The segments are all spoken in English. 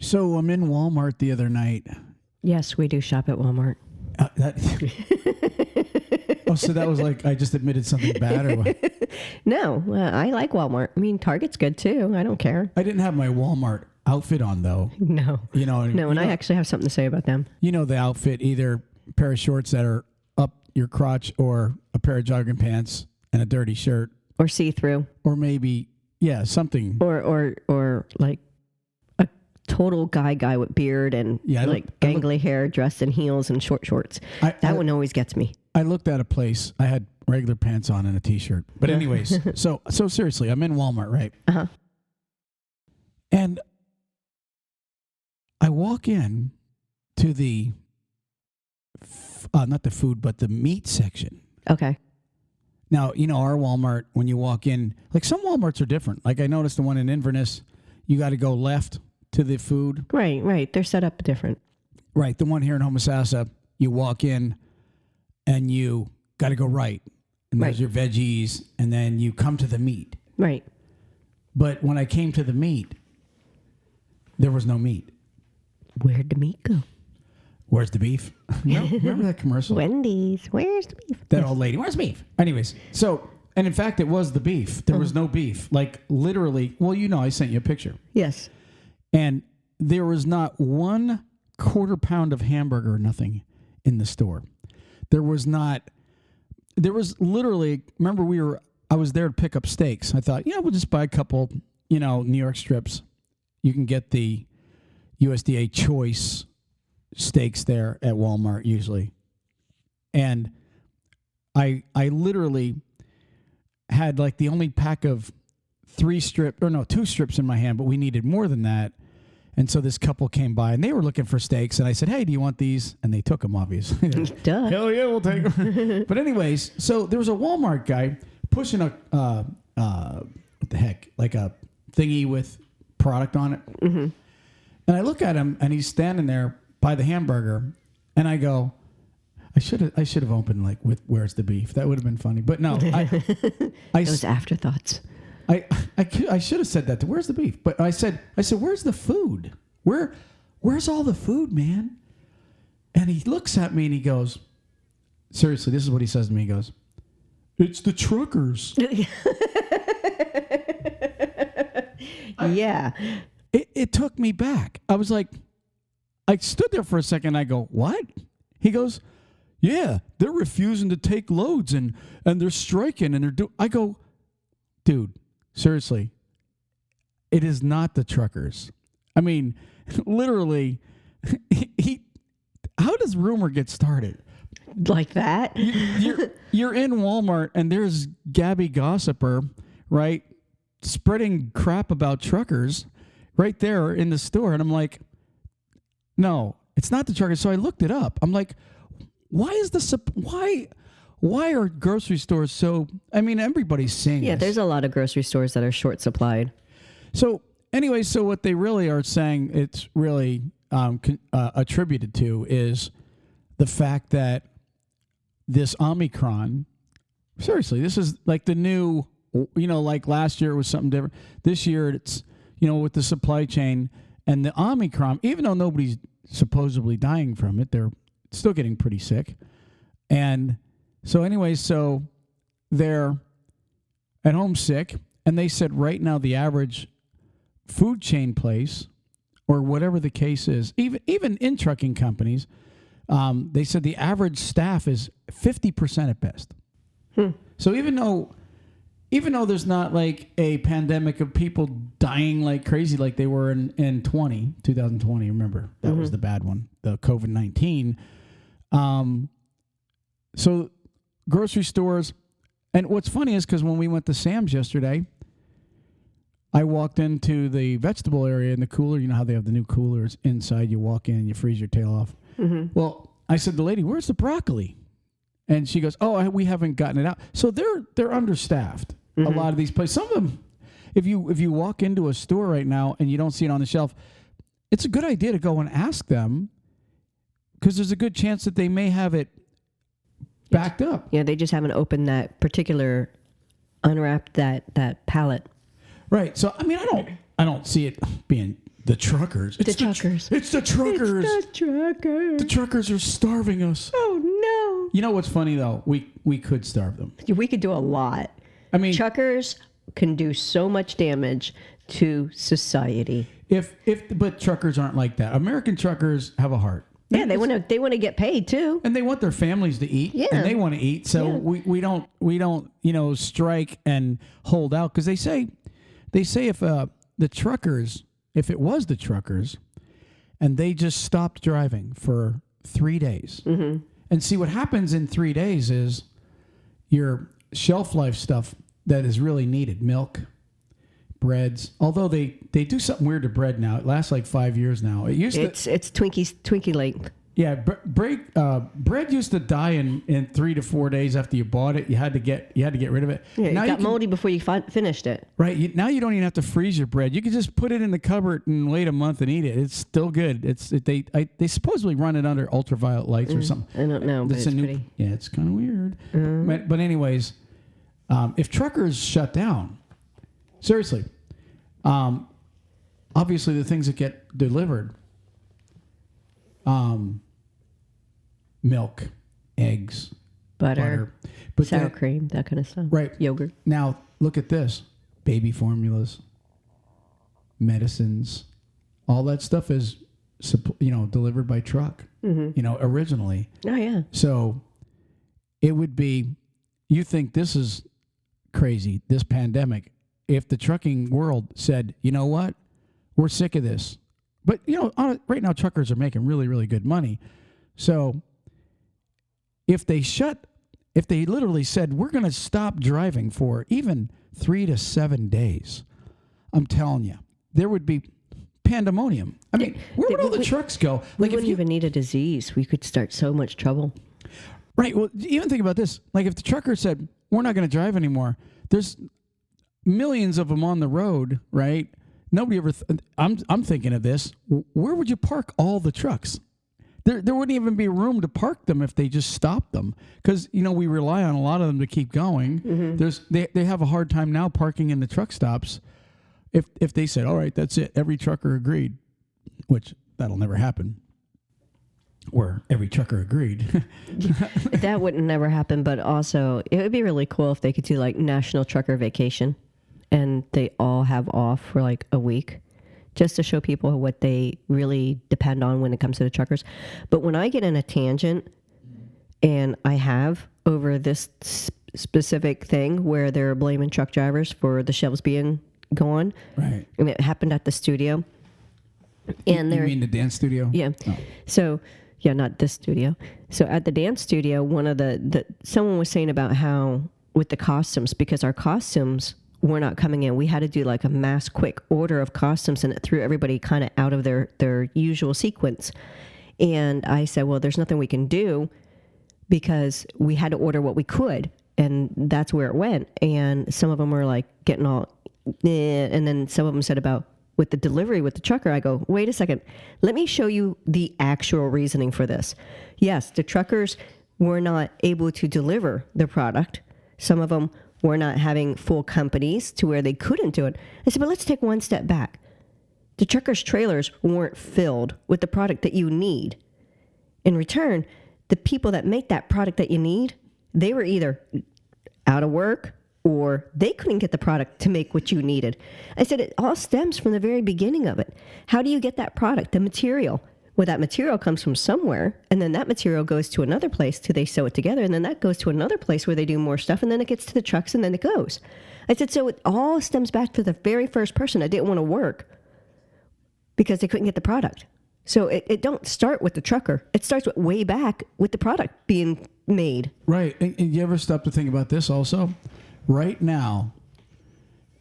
So I'm in Walmart the other night. Yes, we do shop at Walmart. So that was like I just admitted something bad, or what? No, I like Walmart. I mean, Target's good too. I don't care. I didn't have my Walmart outfit on though. No. And I actually have something to say about them. You know the outfit, either a pair of shorts that are up your crotch or a pair of jogging pants and a dirty shirt. Or see-through. Or maybe, something. Or like a total guy with beard and gangly hair dressed in heels and short shorts. That one always gets me. I looked at a place. I had regular pants on and a t-shirt. But anyways, so seriously, I'm in Walmart, right? Uh-huh. And I walk in to the, not the food, but the meat section. Okay. Now, our Walmart, when you walk in, like some Walmarts are different. Like I noticed the one in Inverness, you got to go left to the food. Right. They're set up different. Right. The one here in Homosassa, you walk in and you got to go right. And there's your veggies, and then you come to the meat. Right. But when I came to the meat, there was no meat. Where'd the meat go? Where's the beef? No, remember that commercial? Wendy's, where's the beef? That old lady, where's the beef? Anyways, and in fact, it was the beef. There was no beef. Like literally, I sent you a picture. Yes. And there was not 1/4 pound of hamburger or nothing in the store. There was literally, remember I was there to pick up steaks. I thought, we'll just buy a couple, New York strips. You can get the USDA choice steaks there at Walmart usually. And I literally had like the only pack of 2 strips in my hand, but we needed more than that. And so this couple came by and they were looking for steaks. And I said, hey, do you want these? And they took them, obviously. Duh. Hell yeah, we'll take them. But anyways, so there was a Walmart guy pushing what the heck, like a thingy with product on it. Mm-hmm. And I look at him and he's standing there by the hamburger. And I go, I should have opened like with where's the beef? That would have been funny. But no, those afterthoughts. I should have said that. Where's the beef? But I said, where's the food? Where's all the food, man? And he looks at me and he goes, seriously, this is what he says to me. He goes, it's the truckers. Yeah. It took me back. I was like, I stood there for a second. I go, what? He goes, yeah, they're refusing to take loads and they're striking and I go, dude, seriously, it is not the truckers. I mean, literally, how does rumor get started? Like that? You're in Walmart and there's Gabby Gossiper, right, spreading crap about truckers right there in the store. And I'm like, no, it's not the truckers. So I looked it up. I'm like, why are grocery stores so... I mean, everybody's saying this. There's a lot of grocery stores that are short supplied. So anyway, so what they really are saying it's really attributed to is the fact that this Omicron... Seriously, this is like the new... like last year it was something different. This year it's, with the supply chain and the Omicron, even though nobody's supposedly dying from it, they're still getting pretty sick. And... So anyway, they're at home sick, and they said right now the average food chain place, or whatever the case is, even in trucking companies, they said the average staff is 50% at best. So even though there's not like a pandemic of people dying like crazy like they were in 2020, remember, that was the bad one, the COVID-19. So grocery stores, and what's funny is because when we went to Sam's yesterday, I walked into the vegetable area in the cooler. You know how they have the new coolers inside. You walk in and you freeze your tail off. Mm-hmm. Well, I said to the lady, where's the broccoli? And she goes, oh, we haven't gotten it out. So they're understaffed. Mm-hmm. A lot of these places. Some of them, if you walk into a store right now and you don't see it on the shelf, it's a good idea to go and ask them because there's a good chance that they may have it backed up. Yeah, they just haven't opened that particular, unwrapped that pallet. Right. So I mean, I don't see it being The truckers. It's the truckers. It's the truckers. It's the truckers. The truckers are starving us. Oh, no. You know what's funny, though? We could starve them. We could do a lot. I mean, truckers can do so much damage to society. But truckers aren't like that. American truckers have a heart. Yeah, they want to get paid too, and they want their families to eat. Yeah, and they want to eat. So we don't strike and hold out because they say if the truckers, if it was the truckers, and they just stopped driving for 3 days, and see what happens in 3 days is your shelf life stuff that is really needed, milk, breads. Although they do something weird to bread now. It lasts like 5 years now. It's Twinkie length. Yeah, bread used to die in 3 to 4 days after you bought it. You had to get rid of it. Yeah, now it got moldy before you finished it. Right. Now you don't even have to freeze your bread. You can just put it in the cupboard and wait a month and eat it. It's still good. They supposedly run it under ultraviolet lights or something. I don't know, but it's pretty. Yeah, it's kind of weird. But anyways, if truckers shut down, seriously, obviously the things that get delivered, milk, eggs, butter, sour cream, that kind of stuff. Right. Yogurt. Now, look at this. Baby formulas, medicines, all that stuff is, delivered by truck, originally. Oh, yeah. So it would be, you think this is crazy, this pandemic, if the trucking world said, you know what, we're sick of this. But, right now truckers are making really, really good money. So if they literally said, we're going to stop driving for even 3 to 7 days, I'm telling you, there would be pandemonium. I mean, where would all the trucks go? We wouldn't even need a disease. We could start so much trouble. Right. Well, even think about this. Like if the trucker said, we're not going to drive anymore, there's millions of them on the road, right? Nobody ever. I'm thinking of this. Where would you park all the trucks? There wouldn't even be room to park them if they just stopped them, because we rely on a lot of them to keep going. Mm-hmm. They have a hard time now parking in the truck stops. If they said, all right, that's it, every trucker agreed, which that'll never happen. Where every trucker agreed. That wouldn't never happen, but also it would be really cool if they could do like National Trucker Vacation, and they all have off for like a week, just to show people what they really depend on when it comes to the truckers. But when I get in a tangent, and I have over this specific thing where they're blaming truck drivers for the shelves being gone, right? And it happened at the studio. And you mean the dance studio? Yeah. Oh. So. Yeah, not this studio. So at the dance studio, one of someone was saying about how with the costumes, because our costumes were not coming in, we had to do like a mass quick order of costumes, and it threw everybody kind of out of their usual sequence. And I said, well, there's nothing we can do because we had to order what we could, and that's where it went. And some of them were like getting all, and then some of them said about, with the delivery with the trucker, I go, wait a second, let me show you the actual reasoning for this. Yes, the truckers were not able to deliver the product. Some of them were not having full companies to where they couldn't do it. I said, but let's take one step back. The truckers' trailers weren't filled with the product that you need. In return, the people that make that product that you need, they were either out of work, or they couldn't get the product to make what you needed. I said, it all stems from the very beginning of it. How do you get that product, the material? Well, that material comes from somewhere, and then that material goes to another place till they sew it together, and then that goes to another place where they do more stuff, and then it gets to the trucks, and then it goes. I said, so it all stems back to the very first person that didn't want to work because they couldn't get the product. So it don't start with the trucker. It starts with way back with the product being made. Right. And you ever stop to think about this also? Right now,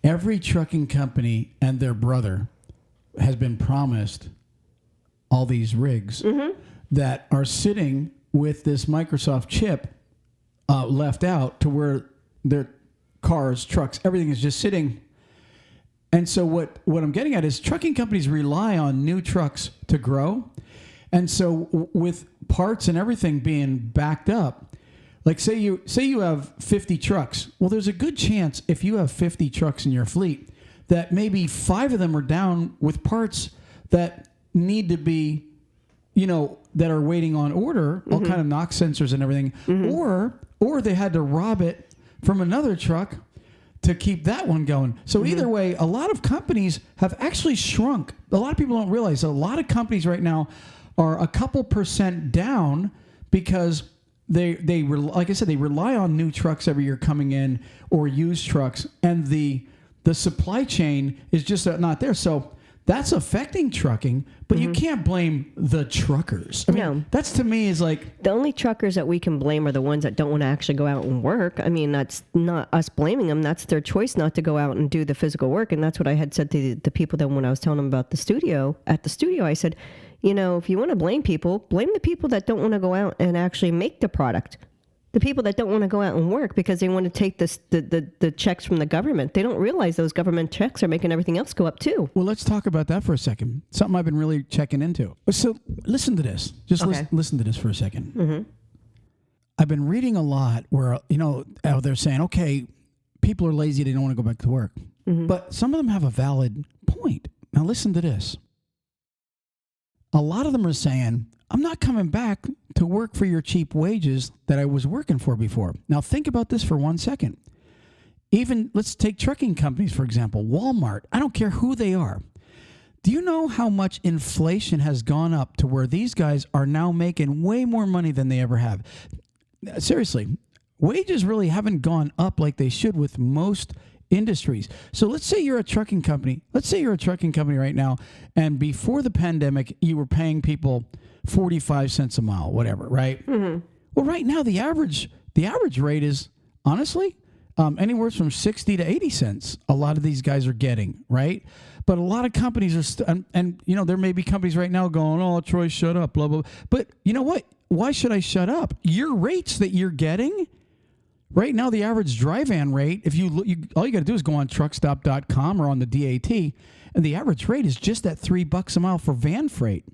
every trucking company and their brother has been promised all these rigs that are sitting with this Microsoft chip left out to where their cars, trucks, everything is just sitting. And so what I'm getting at is trucking companies rely on new trucks to grow. And so with parts and everything being backed up, like say you have 50 trucks. Well, there's a good chance if you have 50 trucks in your fleet that maybe 5 of them are down with parts that need to be, that are waiting on order, all kind of knock sensors and everything, or they had to rob it from another truck to keep that one going. So either way, a lot of companies have actually shrunk. A lot of people don't realize a lot of companies right now are a couple % down because like I said, they rely on new trucks every year coming in or used trucks, and the supply chain is just not there. So that's affecting trucking, but you can't blame the truckers. I mean, that's to me is like... The only truckers that we can blame are the ones that don't want to actually go out and work. I mean, that's not us blaming them. That's their choice not to go out and do the physical work. And that's what I had said to the people that when I was telling them about the studio, I said, if you want to blame people, blame the people that don't want to go out and actually make the product. The people that don't want to go out and work because they want to take the checks from the government. They don't realize those government checks are making everything else go up too. Well, let's talk about that for a second. Something I've been really checking into. So listen to this. Just listen to this for a second. I've been reading a lot where, they're saying, okay, people are lazy. They don't want to go back to work. But some of them have a valid point. Now listen to this. A lot of them are saying, I'm not coming back to work for your cheap wages that I was working for before. Now think about this for 1 second. Even let's take trucking companies, for example, Walmart. I don't care who they are. Do you know how much inflation has gone up to where these guys are now making way more money than they ever have? Seriously, wages really haven't gone up like they should with most industries. So let's say you're a trucking company. Let's say you're a trucking company right now, and before the pandemic, you were paying people 45 cents a mile, whatever, right? Well, right now, the average rate is, honestly, anywhere from 60 to 80 cents. A lot of these guys are getting, right? But a lot of companies are, there may be companies right now going, oh, Troy, shut up, blah, blah, blah. But you know what? Why should I shut up? Your rates that you're getting, right now, the average dry van rate, if you look, all you got to do is go on truckstop.com or on the DAT, and the average rate is just at $3 a mile for van freight.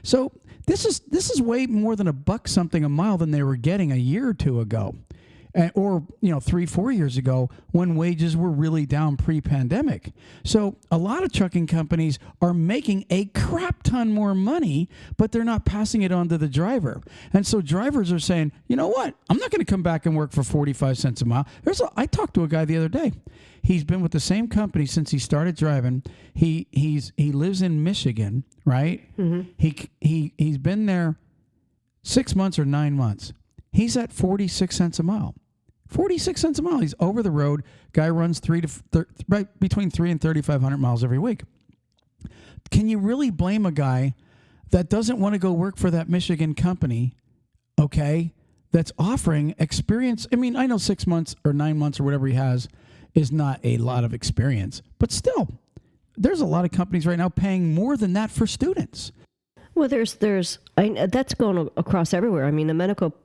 So this is way more than $1 something a mile than they were getting a year or two ago, or 3-4 years ago when wages were really down pre-pandemic. So a lot of trucking companies are making a crap ton more money, but they're not passing it on to the driver. And so drivers are saying, you know what? I'm not going to come back and work for 45 cents a mile. I talked to a guy the other day. He's been with the same company since he started driving. He lives in Michigan, right? He's been there 6 months or 9 months. He's at 46 cents a mile. 46 cents a mile. He's over the road. Guy runs between 3 and 3,500 miles every week. Can you really blame a guy that doesn't want to go work for that Michigan company, okay, that's offering experience? I mean, I know 6 months or 9 months or whatever he has is not a lot of experience, but still, there's a lot of companies right now paying more than that for students. Well, that's going across everywhere. I mean, the medical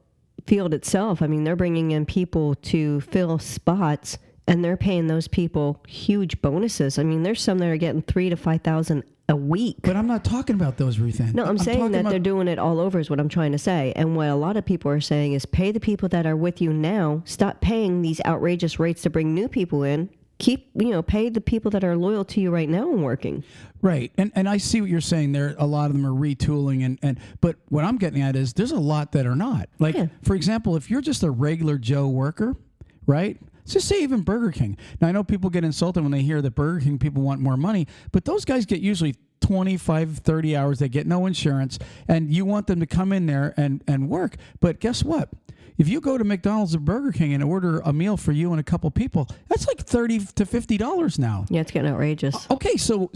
field itself, I mean, they're bringing in people to fill spots, and they're paying those people huge bonuses. I mean, there's some that are getting $3,000 to $5,000 a week. But I'm not talking about those, Ruth Ann. No, I'm saying that they're doing it all over is what I'm trying to say. And what a lot of people are saying is pay the people that are with you now. Stop paying these outrageous rates to bring new people in. Pay the people that are loyal to you right now and working. Right. And I see what you're saying there. A lot of them are retooling but what I'm getting at is there's a lot that are not. Like, for example, if you're just a regular Joe worker, right? Let's just say even Burger King. Now, I know people get insulted when they hear that Burger King people want more money, but those guys get usually 25, 30 hours. They get no insurance, and you want them to come in there and work. But guess what? If you go to McDonald's or Burger King and order a meal for you and a couple people, that's like $30 to $50 now. Yeah, it's getting outrageous. Okay, so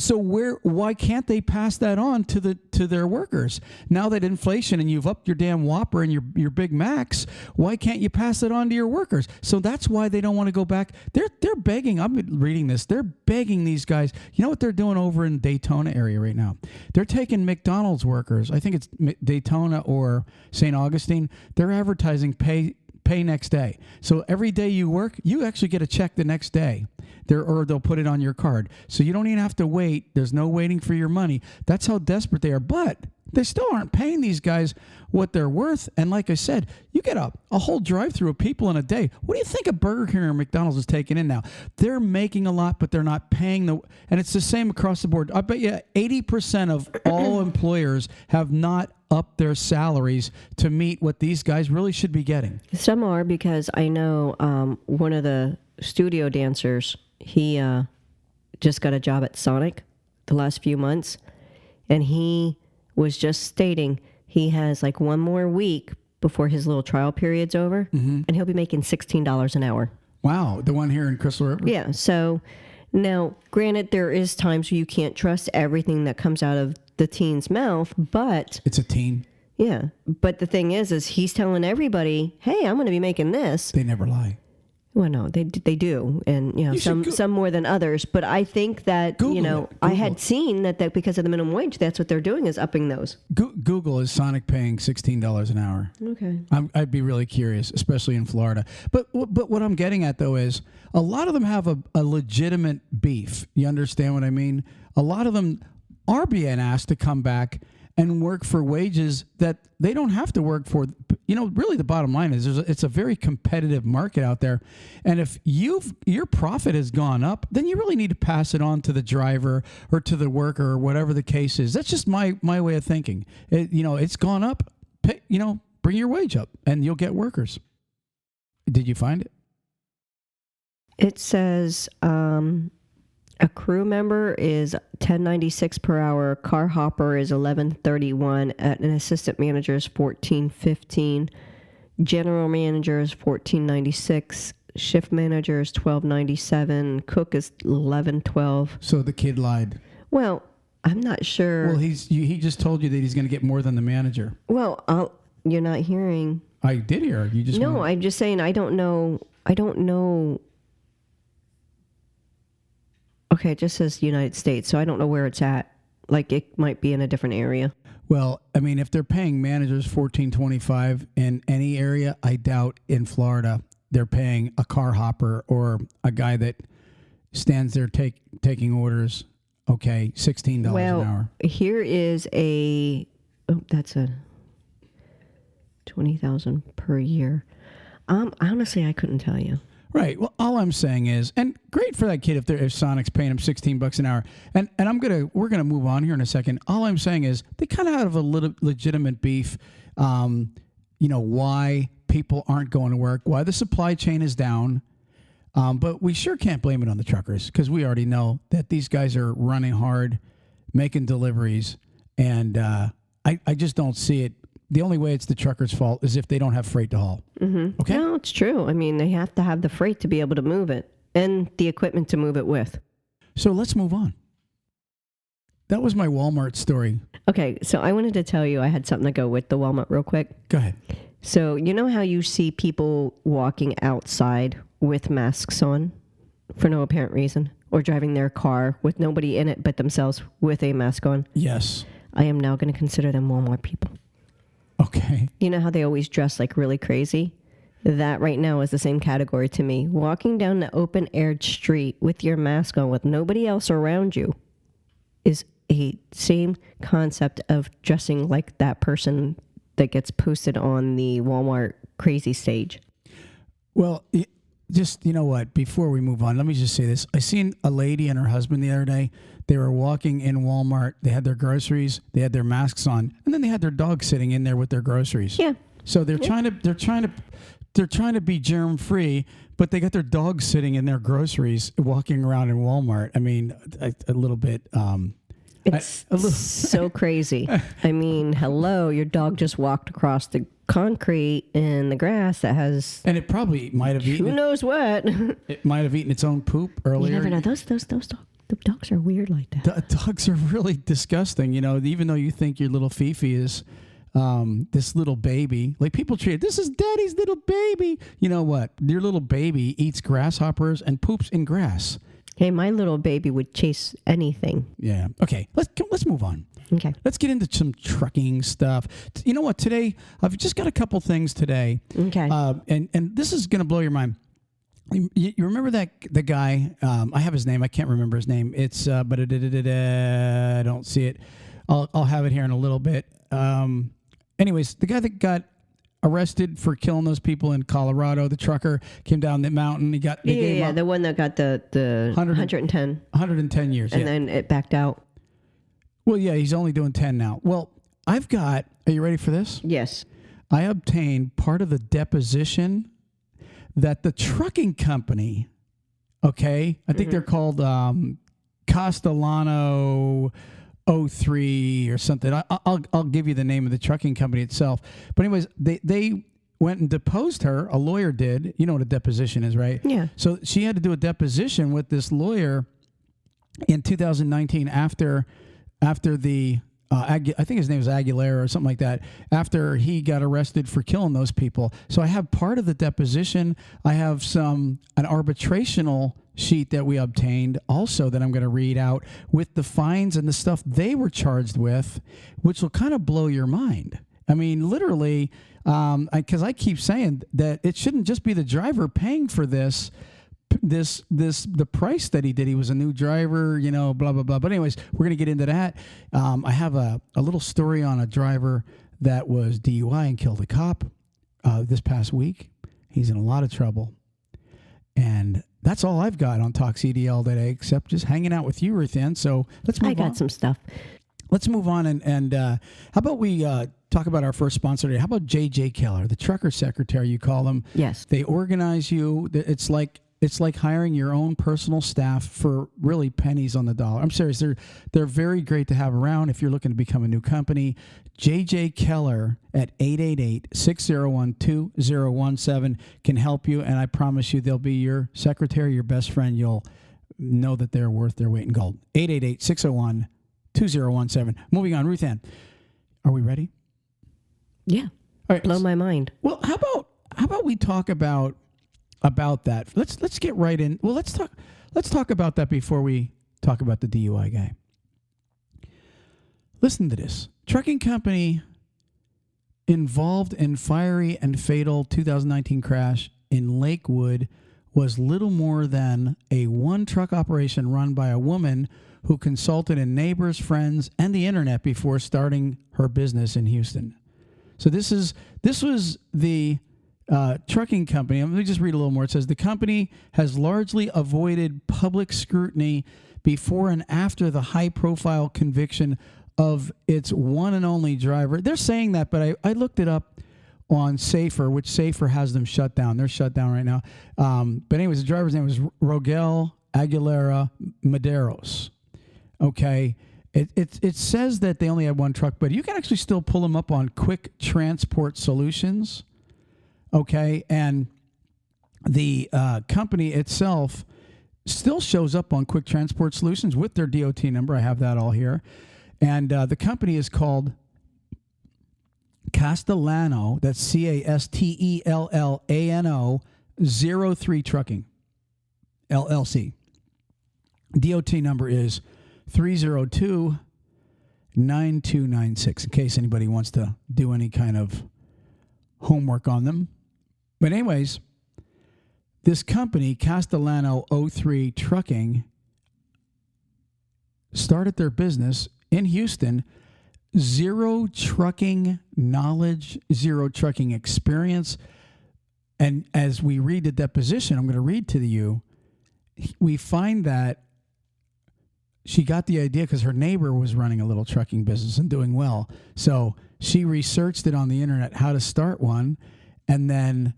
why can't they pass that on to their workers? Now that inflation and you've upped your damn Whopper and your Big Macs, why can't you pass it on to your workers? So that's why they don't want to go back. They're begging. I'm reading this. They're begging these guys. You know what they're doing over in Daytona area right now? They're taking McDonald's workers. I think it's Daytona or St. Augustine. They're advertising pay next day. So every day you work, you actually get a check the next day. or they'll put it on your card. So you don't even have to wait. There's no waiting for your money. That's how desperate they are. But they still aren't paying these guys what they're worth. And like I said, you get a whole drive-through of people in a day. What do you think a Burger King or McDonald's is taking in now? They're making a lot, but they're not paying and it's the same across the board. I bet you 80% of all employers have not upped their salaries to meet what these guys really should be getting. Some are, because I know one of the studio dancers, he just got a job at Sonic the last few months, and he was just stating he has like one more week before his little trial period's over, and he'll be making $16 an hour. Wow, the one here in Crystal River? Yeah, so now, granted, there is times where you can't trust everything that comes out of the teen's mouth, but... It's a teen. Yeah, but the thing is he's telling everybody, hey, I'm going to be making this. They never lie. Well, no, they do, and some more than others. But I think that I had seen that because of the minimum wage, that's what they're doing, is upping those. Google, is Sonic paying $16 an hour? Okay, I'd be really curious, especially in Florida. But what I'm getting at though is a lot of them have a legitimate beef. You understand what I mean? A lot of them are being asked to come back and work for wages that they don't have to work for. Really the bottom line is it's a very competitive market out there. And if your profit has gone up, then you really need to pass it on to the driver or to the worker or whatever the case is. That's just my way of thinking. It's gone up, bring your wage up and you'll get workers. Did you find it? It says a crew member is $10.96 per hour. Car hopper is $11.31. An assistant manager is $14.15. General manager is $14.96. Shift manager is $12.97. Cook is $11.12. So the kid lied. Well, I'm not sure. Well, he just told you that he's going to get more than the manager. Well, you're not hearing. I did hear. You just no. I'm just saying I don't know. Okay, it just says United States, so I don't know where it's at. Like, it might be in a different area. Well, I mean, if they're paying managers $14.25 in any area, I doubt in Florida they're paying a car hopper or a guy that stands there taking orders, $16 an hour. Here is that's a $20,000 per year. Honestly, I couldn't tell you. Right. Well, all I'm saying is, and great for that kid if Sonic's paying him $16 an hour. And we're gonna move on here in a second. All I'm saying is they kind of have a little legitimate beef. Why people aren't going to work, why the supply chain is down. But we sure can't blame it on the truckers, because we already know that these guys are running hard, making deliveries, and I just don't see it. The only way it's the trucker's fault is if they don't have freight to haul. Mm-hmm. Okay? No, it's true. I mean, they have to have the freight to be able to move it and the equipment to move it with. So let's move on. That was my Walmart story. Okay, so I wanted to tell you I had something to go with the Walmart real quick. Go ahead. So you know how you see people walking outside with masks on for no apparent reason, or driving their car with nobody in it but themselves with a mask on? Yes. I am now going to consider them Walmart people. Okay. You know how they always dress like really crazy? That right now is the same category to me. Walking down the open-aired street with your mask on with nobody else around you is a same concept of dressing like that person that gets posted on the Walmart crazy stage. Well, you know what? Before we move on, let me just say this. I seen a lady and her husband the other day. They were walking in Walmart. They had their groceries. They had their masks on, and then they had their dog sitting in there with their groceries. Yeah. So they're trying to be germ free, but they got their dog sitting in their groceries, walking around in Walmart. I mean, a little bit. It's so crazy. I mean, hello, your dog just walked across the concrete in the grass that has... And it probably might have eaten... Who knows what? It might have eaten its own poop earlier. You never know. Those dogs are weird like that. Dogs are really disgusting. Even though you think your little Fifi is this little baby. Like, people treat it, this is Daddy's little baby. You know what? Your little baby eats grasshoppers and poops in grass. Hey, my little baby would chase anything. Yeah. Okay. Let's move on. Okay. Let's get into some trucking stuff. You know what? Today, I've just got a couple things today. Okay. And this is going to blow your mind. You remember the guy? I have his name. I can't remember his name. It's but I don't see it. I'll have it here in a little bit. Anyways, the guy that got arrested for killing those people in Colorado, the trucker came down the mountain. They gave him the one that got the 110 years, and then it backed out. Well, yeah, he's only doing 10 now. Well, I've got. Are you ready for this? Yes. I obtained part of the deposition that the trucking company, okay, I think they're called Castellano 03 or something. I'll give you the name of the trucking company itself. But anyways, they went and deposed her. A lawyer did. You know what a deposition is, right? Yeah. So she had to do a deposition with this lawyer in 2019 after the I think his name was Aguilera or something like that, after he got arrested for killing those people. So I have part of the deposition. I have an arbitrational sheet that we obtained also that I'm going to read out with the fines and the stuff they were charged with, which will kind of blow your mind. I mean, literally, because I keep saying that it shouldn't just be the driver paying for the price that he did. He was a new driver, blah, blah, blah. But anyways, we're going to get into that. I have a little story on a driver that was DUI and killed a cop this past week. He's in a lot of trouble. And that's all I've got on TalkCDL today, except just hanging out with you, Ruth Ann. So let's move on. I got some stuff. Let's move on. And how about we talk about our first sponsor today? How about J.J. Keller, the trucker secretary, you call them? Yes. They organize you. It's like hiring your own personal staff for really pennies on the dollar. I'm serious. They're very great to have around if you're looking to become a new company. J.J. Keller at 888-601-2017 can help you, and I promise you they'll be your secretary, your best friend. You'll know that they're worth their weight in gold. 888-601-2017. Moving on, Ruth Ann, are we ready? Yeah. All right. Blow my mind. Well, how about we talk about that. Let's get right in. Well, let's talk about that before we talk about the DUI guy. Listen to this. Trucking company involved in fiery and fatal 2019 crash in Lakewood was little more than a one-truck operation run by a woman who consulted in neighbors, friends, and the internet before starting her business in Houston. So this was the trucking company. Let me just read a little more. It says the company has largely avoided public scrutiny before and after the high-profile conviction of its one and only driver. They're saying that, but I looked it up on Safer, which Safer has them shut down. They're shut down right now. But anyways, the driver's name was Rogel Aguilera-Mederos. Okay. It says that they only had one truck, but you can actually still pull them up on Quick Transport Solutions. Okay. And the company itself still shows up on Quick Transport Solutions with their DOT number. I have that all here. And the company is called Castellano, that's Castellano 03 Trucking LLC. DOT number is 302-9296, in case anybody wants to do any kind of homework on them. But anyways, this company, Castellano 03 Trucking, started their business in Houston. Zero trucking knowledge, zero trucking experience. And as we read the deposition, I'm going to read to you, we find that she got the idea because her neighbor was running a little trucking business and doing well. So she researched it on the internet, how to start one, and then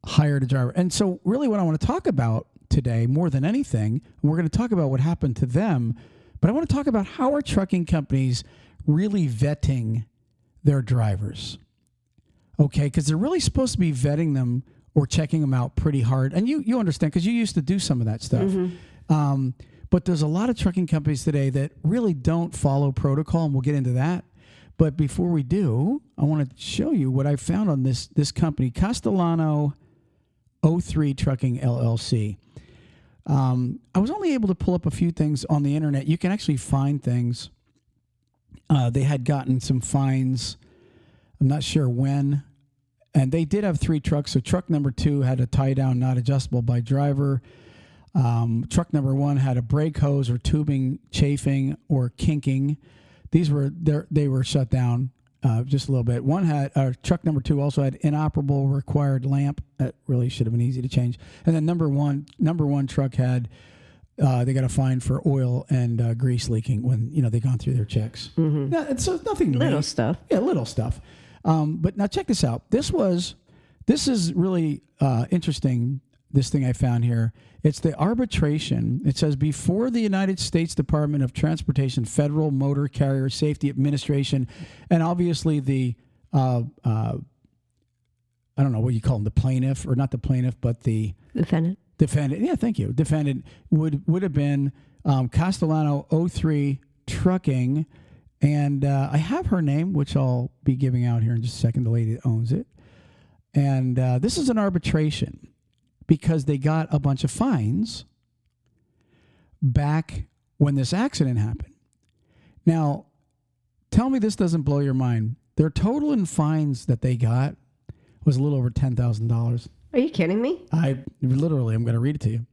hired a driver. And so really what I want to talk about today, more than anything, we're going to talk about what happened to them, but I want to talk about how are trucking companies really vetting their drivers. Okay, because they're really supposed to be vetting them or checking them out pretty hard. And you understand, because you used to do some of that stuff. Mm-hmm. But there's a lot of trucking companies today that really don't follow protocol, and we'll get into that. But before we do, I want to show you what I found on this company, Castellano 03 Trucking LLC. I was only able to pull up a few things on the internet. You can actually find things. They had gotten some fines. I'm not sure when. And they did have 3 trucks. So truck number 2 had a tie down not adjustable by driver. Truck number 1 had a brake hose or tubing chafing or kinking. They were shut down just a little bit. Truck number 2 also had inoperable required lamp. That really should have been easy to change. And then number one truck had they got a fine for oil and grease leaking when they gone through their checks. Mm-hmm. No, it's nothing Little stuff. Yeah, little stuff. But now check this out. This is really interesting. This thing I found here. It's the arbitration. It says before the United States Department of Transportation, Federal Motor Carrier Safety Administration, and obviously the I don't know what you call them, the plaintiff, or not the plaintiff, but the Defendant. Yeah, thank you. Defendant would have been Castellano 03 Trucking, and I have her name, which I'll be giving out here in just a second. The lady that owns it, and this is an arbitration because they got a bunch of fines back when this accident happened. Now, tell me this doesn't blow your mind. Their total in fines that they got was a little over $10,000. Are you kidding me? I'm going to read it to you.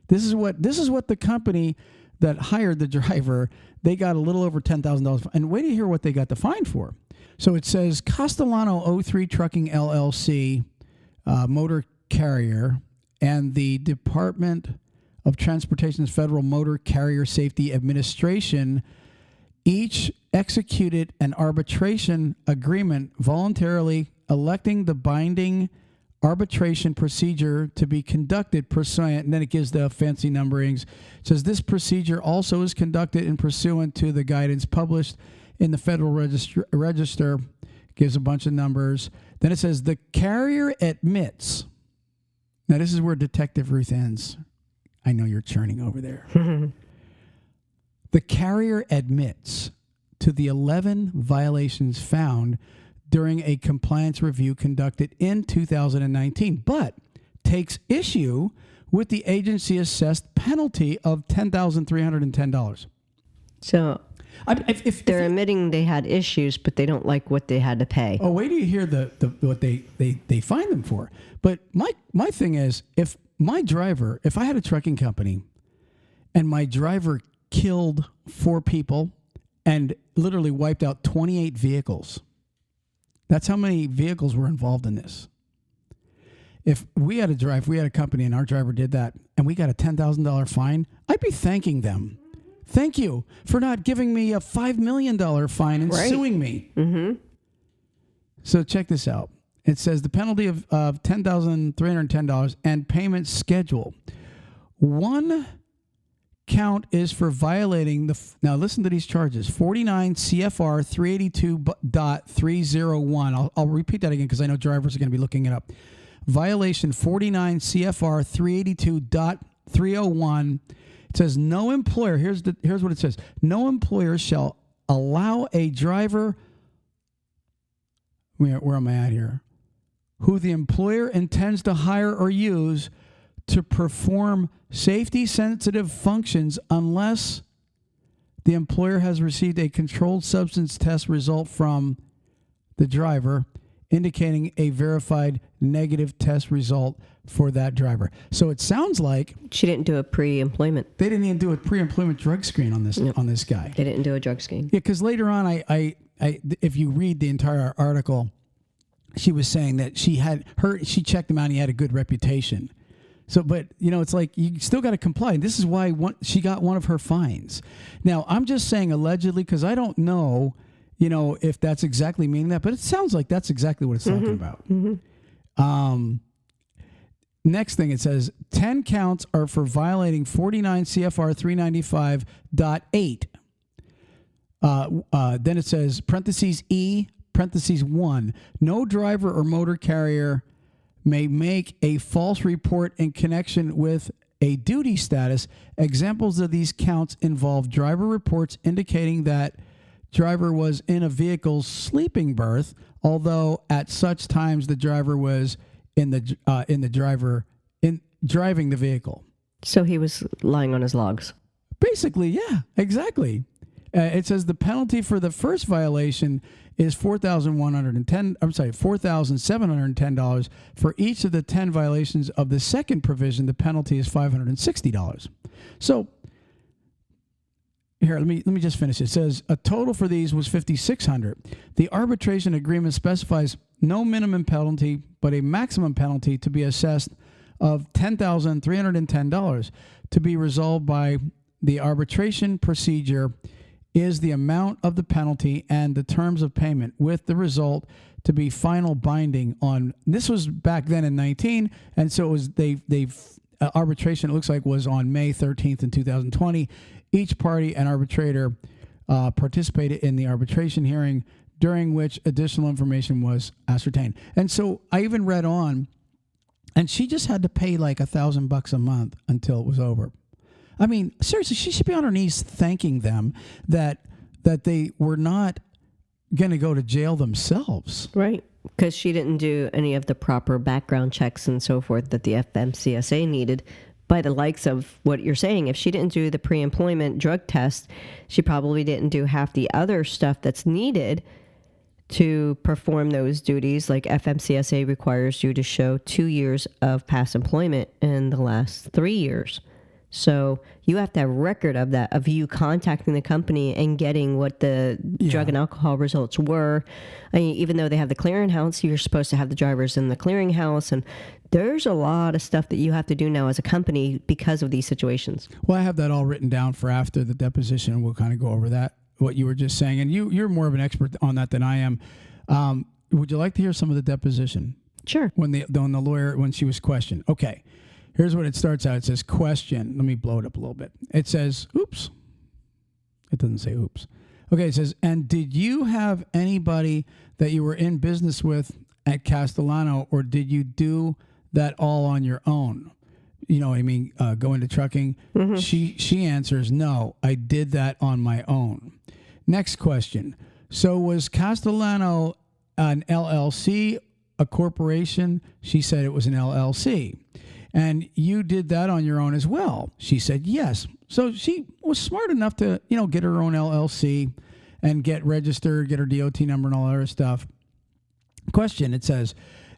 This is what the company that hired the driver, they got a little over $10,000. And wait to hear what they got the fine for. So it says Castellano 03 Trucking LLC, motor carrier, and the Department of Transportation's Federal Motor Carrier Safety Administration each executed an arbitration agreement voluntarily electing the binding arbitration procedure to be conducted pursuant, and then it gives the fancy numberings. It says this procedure also is conducted in pursuant to the guidance published in the Federal Register. Gives a bunch of numbers. Then it says the carrier admits. Now this is where Detective Ruth ends. I know you're churning over there. The carrier admits to the 11 violations found during a compliance review conducted in 2019, but takes issue with the agency assessed penalty of $10,310. So if they're admitting they had issues, but they don't like what they had to pay. Oh, wait till you hear what they fine them for. But my thing is, if I had a trucking company and my driver killed 4 people and literally wiped out 28 vehicles, that's how many vehicles were involved in this. If we had a company and our driver did that and we got a $10,000 fine, I'd be thanking them. Thank you for not giving me a $5 million fine and suing me. Mm-hmm. So check this out. It says the penalty of $10,310 and payment schedule. 1 count is for violating now listen to these charges, 49 CFR 382.301. I'll repeat that again because I know drivers are going to be looking it up. Violation 49 CFR 382.301. It says no employer, here's what it says. No employer shall allow a driver, where am I at here, who the employer intends to hire or use to perform safety-sensitive functions unless the employer has received a controlled substance test result from the driver indicating a verified negative test result for that driver. So it sounds like she didn't do a pre-employment. They didn't even do a pre-employment drug screen on this on this guy. They didn't do a drug screen. Yeah, because later on, I if you read the entire article, she was saying that she checked him out and he had a good reputation. So, but, it's like you still got to comply. This is why she got one of her fines. Now, I'm just saying allegedly because I don't know, if that's exactly meaning that, but it sounds like that's exactly what it's talking about. Mm-hmm. Next thing, it says 10 counts are for violating 49 CFR 395.8. Then it says parentheses E, parentheses 1, no driver or motor carrier may make a false report in connection with a duty status. Examples of these counts involve driver reports indicating that driver was in a vehicle's sleeping berth, although at such times the driver was driving the vehicle. So he was lying on his logs. Basically, yeah, exactly. It says the penalty for the first violation is $4,710. For each of the 10 violations of the second provision, the penalty is $560. So here, let me just finish. It says a total for these was $5,600. The arbitration agreement specifies no minimum penalty, but a maximum penalty to be assessed of $10,310 to be resolved by the arbitration procedure is the amount of the penalty and the terms of payment, with the result to be final binding on. This was back then in 19, and so it was arbitration, it looks like, was on May 13th in 2020. Each party and arbitrator participated in the arbitration hearing, during which additional information was ascertained. And so I even read on, and she just had to pay like $1,000 a month until it was over. I mean, seriously, she should be on her knees thanking them that they were not going to go to jail themselves. Right. Because she didn't do any of the proper background checks and so forth that the FMCSA needed. By the likes of what you're saying, if she didn't do the pre-employment drug test, she probably didn't do half the other stuff that's needed to perform those duties. Like FMCSA requires you to show 2 years of past employment in the last 3 years. So you have to have record of that, of you contacting the company and getting what the drug and alcohol results were. I mean, even though they have the clearinghouse, you're supposed to have the drivers in the clearinghouse. And there's a lot of stuff that you have to do now as a company because of these situations. Well, I have that all written down for after the deposition. We'll kind of go over that, what you were just saying. And you're more of an expert on that than I am. Would you like to hear some of the deposition? Sure. When the lawyer, when she was questioned. Okay. Here's what it starts out. It says, question. Let me blow it up a little bit. It says, oops. It doesn't say oops. Okay, it says, and did you have anybody that you were in business with at Castellano, or did you do that all on your own? You know what I mean? Go into trucking. Mm-hmm. She answers, no, I did that on my own. Next question. So was Castellano an LLC, a corporation? She said it was an LLC. And you did that on your own as well. She said yes. So she was smart enough to, get her own LLC and get registered, get her DOT number and all that other stuff. Question, it says,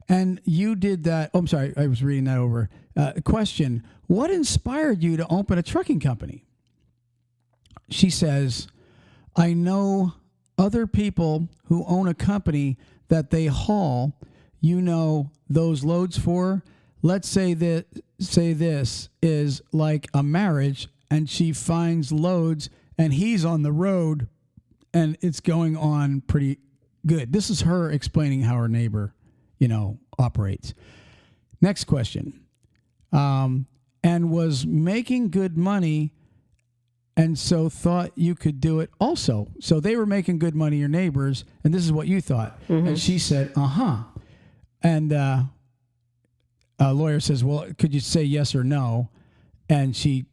and you did that. Oh, I'm sorry. I was reading that over. Question, what inspired you to open a trucking company? She says, I know other people who own a company that they haul, those loads for. Let's say this is like a marriage, and she finds loads and he's on the road and it's going on pretty good. This is her explaining how her neighbor, operates. Next question. And was making good money and so thought you could do it also. So they were making good money, your neighbors, and this is what you thought. Mm-hmm. And she said, uh-huh. And lawyer says, well, could you say yes or no? And she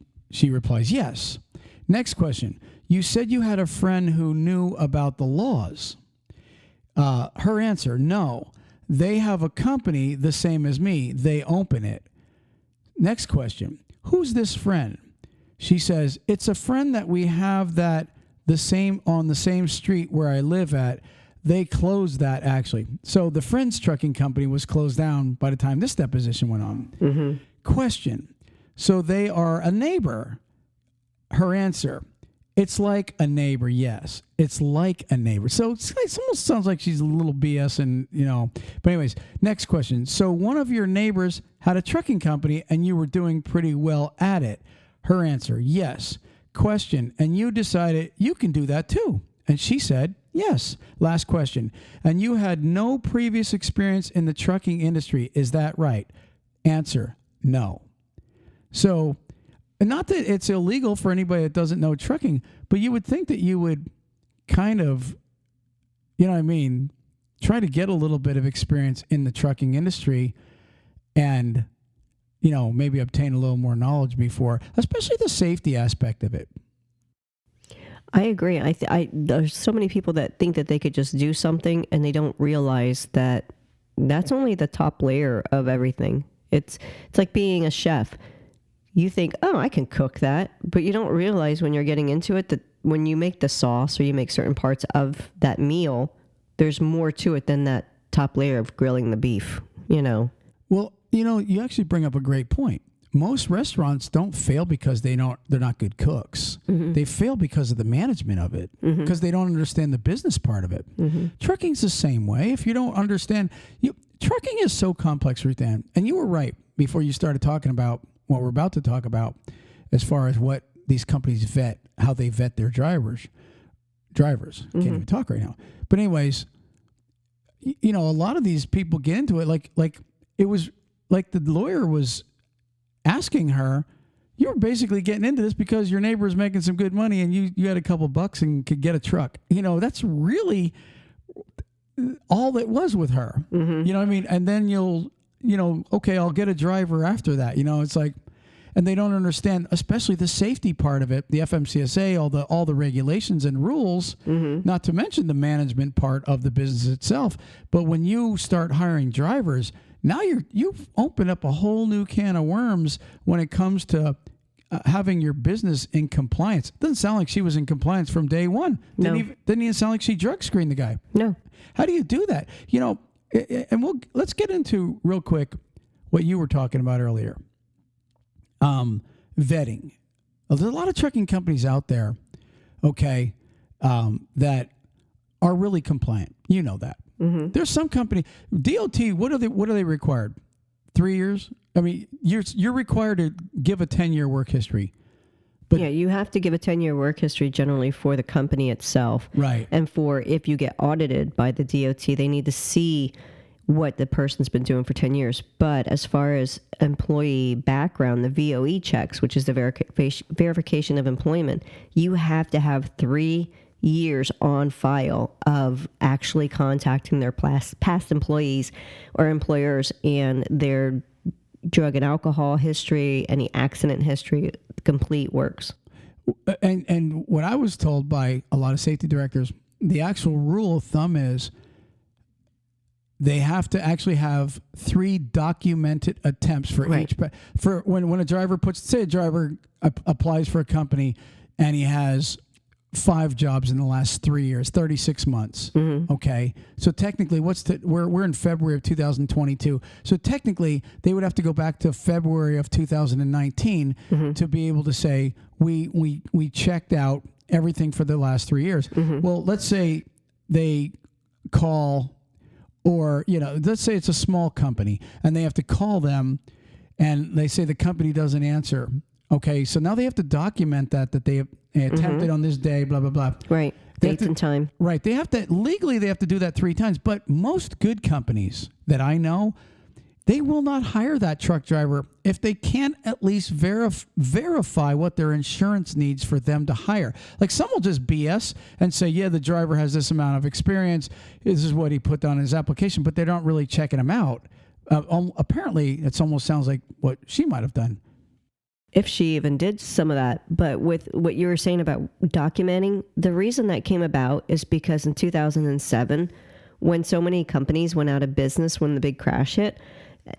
replies, yes. Next question. You said you had a friend who knew about the laws. Her answer, no. They have a company the same as me. They open it. Next question. Who's this friend? She says, it's a friend that we have that on the same street where I live at. They closed that, actually. So the friend's trucking company was closed down by the time this deposition went on. Mm-hmm. Question. So they are a neighbor. Her answer. It's like a neighbor, yes. It's like a neighbor. So it almost sounds like she's a little BS and, But anyways, next question. So one of your neighbors had a trucking company and you were doing pretty well at it. Her answer, yes. Question. And you decided you can do that too. And she said, yes. Last question. And you had no previous experience in the trucking industry. Is that right? Answer, no. So, not that it's illegal for anybody that doesn't know trucking, but you would think that you would kind of, try to get a little bit of experience in the trucking industry and, maybe obtain a little more knowledge before, especially the safety aspect of it. I agree. There's so many people that think that they could just do something and they don't realize that that's only the top layer of everything. It's like being a chef. You think, oh, I can cook that, but you don't realize when you're getting into it that when you make the sauce or you make certain parts of that meal, there's more to it than that top layer of grilling the beef, you know. Well, you actually bring up a great point. Most restaurants don't fail because they're not good cooks. Mm-hmm. They fail because of the management of it, because they don't understand the business part of it. Mm-hmm. Trucking's the same way. If you don't understand, trucking is so complex, Ruth Ann. And you were right before you started talking about what we're about to talk about, as far as what these companies vet, how they vet their drivers. Can't even talk right now. But anyways, a lot of these people get into it like it was like the lawyer was asking her, you're basically getting into this because your neighbor is making some good money and you had a couple bucks and could get a truck. That's really all that was with her. Mm-hmm. You know what I mean? And then okay, I'll get a driver after that. It's like, and they don't understand, especially the safety part of it, the FMCSA, all the regulations and rules, not to mention the management part of the business itself. But when you start hiring drivers, now you've opened up a whole new can of worms when it comes to having your business in compliance. It doesn't sound like she was in compliance from day one. Didn't even sound like she drug screened the guy. No. How do you do that? And let's get into real quick what you were talking about earlier. Vetting. There's a lot of trucking companies out there, okay, that are really compliant. You know that. Mm-hmm. There's some company, DOT. What are they required? 3 years. I mean, you're required to give a 10-year work history. But yeah, you have to give a 10-year work history generally for the company itself. Right. And for if you get audited by the DOT, they need to see what the person's been doing for 10 years. But as far as employee background, the VOE checks, which is the verification of employment, you have to have 3 years on file of actually contacting their past employees or employers and their drug and alcohol history, any accident history, complete works. And what I was told by a lot of safety directors, the actual rule of thumb is they have to actually have 3 documented attempts for each. For when a driver applies for a company and he has 5 jobs in the last 3 years, 36 months. Mm-hmm. Okay. So technically we're in February of 2022. So technically they would have to go back to February of 2019 to be able to say, we checked out everything for the last 3 years. Mm-hmm. Well, let's say they call, or, let's say it's a small company and they have to call them and they say the company doesn't answer. Okay, so now they have to document that they attempted on this day, blah, blah, blah. Right, dates and time. Right, they have to do that 3 times. But most good companies that I know, they will not hire that truck driver if they can't at least verify what their insurance needs for them to hire. Like some will just BS and say, yeah, the driver has this amount of experience. This is what he put down in his application, but they're not really checking him out. Apparently, it almost sounds like what she might have done. If she even did some of that. But with what you were saying about documenting, the reason that came about is because in 2007, when so many companies went out of business when the big crash hit,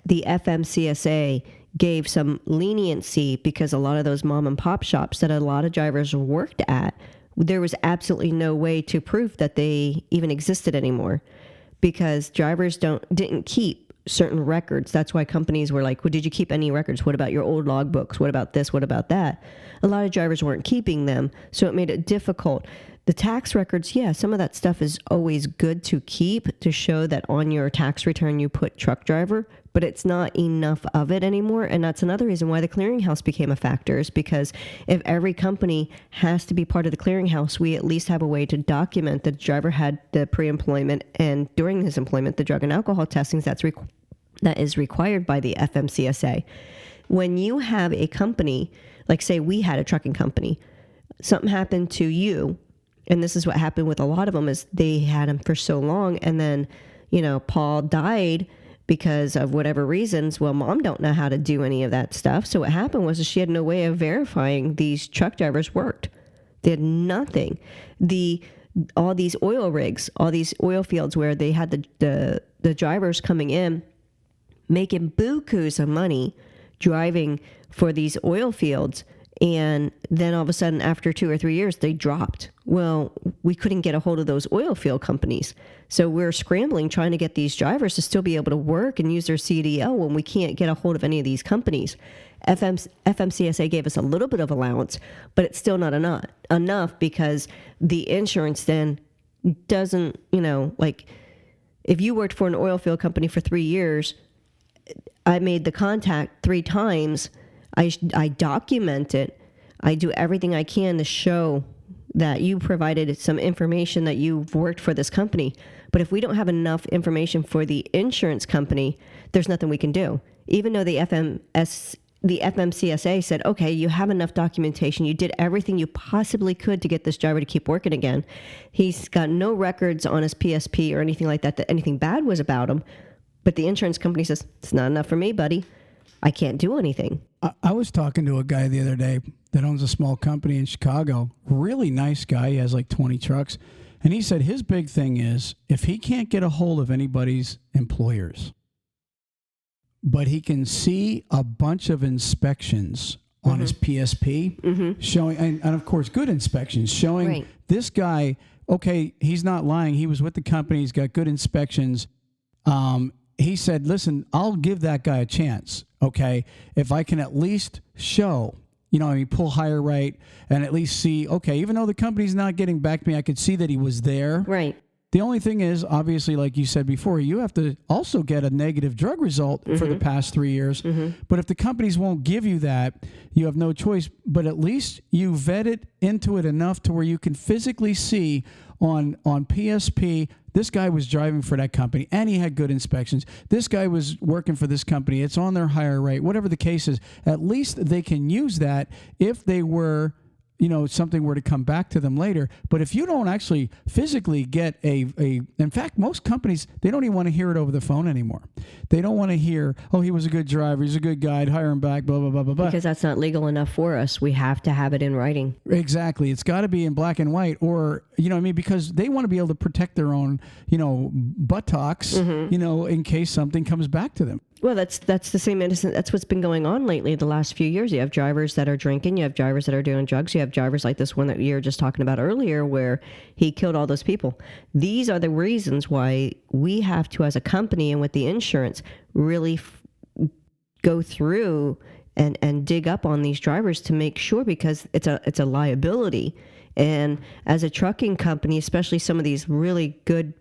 the FMCSA gave some leniency because a lot of those mom and pop shops that a lot of drivers worked at, there was absolutely no way to prove that they even existed anymore because drivers didn't keep certain records. That's why companies were like, well, did you keep any records? What about your old logbooks? What about this? What about that? A lot of drivers weren't keeping them, so it made it difficult. The tax records, yeah, some of that stuff is always good to keep to show that on your tax return you put truck driver, but it's not enough of it anymore. And that's another reason why the clearinghouse became a factor, is because if every company has to be part of the clearinghouse, we at least have a way to document that the driver had the pre-employment and during his employment, the drug and alcohol testings that is required by the FMCSA. When you have a company, like say we had a trucking company, something happened to you, and this is what happened with a lot of them, is they had them for so long, and then, Paul died because of whatever reasons. Well, mom don't know how to do any of that stuff. So what happened was she had no way of verifying these truck drivers worked. They had nothing. All these oil rigs, all these oil fields where they had the drivers coming in, making bukus of money driving for these oil fields, And then all of a sudden, after 2 or 3 years, they dropped. Well, we couldn't get a hold of those oil field companies. So we're scrambling, trying to get these drivers to still be able to work and use their CDL when we can't get a hold of any of these companies. FMCSA gave us a little bit of allowance, but it's still not enough because the insurance then doesn't, like if you worked for an oil field company for 3 years, I made the contact 3 times. I document it. I do everything I can to show that you provided some information that you've worked for this company. But if we don't have enough information for the insurance company, there's nothing we can do. Even though the FMCSA said, okay, you have enough documentation. You did everything you possibly could to get this driver to keep working again. He's got no records on his PSP or anything like that anything bad was about him. But the insurance company says, it's not enough for me, buddy. I can't do anything. I was talking to a guy the other day that owns a small company in Chicago. Really nice guy. He has like 20 trucks. And he said his big thing is if he can't get a hold of anybody's employers, but he can see a bunch of inspections on his PSP showing, and of course, good inspections showing this guy, okay, he's not lying. He was with the company. He's got good inspections. He said, listen, I'll give that guy a chance, okay, if I can at least show, pull higher rate and at least see, okay, even though the company's not getting back to me, I could see that he was there. Right. The only thing is, obviously, like you said before, you have to also get a negative drug result for the past 3 years. But if the companies won't give you that, you have no choice. But at least you vet it into it enough to where you can physically see on PSP, this guy was driving for that company and he had good inspections. This guy was working for this company. It's on their higher rate, whatever the case is. At least they can use that if they were, something were to come back to them later. But if you don't actually physically get in fact, most companies, they don't even want to hear it over the phone anymore. They don't want to hear, oh, he was a good driver, he's a good guy, I'd hire him back, blah, blah, blah, blah, blah. Because that's not legal enough for us. We have to have it in writing. Exactly. It's got to be in black and white or, because they want to be able to protect their own, buttocks, in case something comes back to them. Well, that's the same innocent. That's what's been going on lately the last few years. You have drivers that are drinking. You have drivers that are doing drugs. You have drivers like this one that you were just talking about earlier where he killed all those people. These are the reasons why we have to, as a company and with the insurance, really go through and dig up on these drivers to make sure, because it's a liability. And as a trucking company, especially some of these really good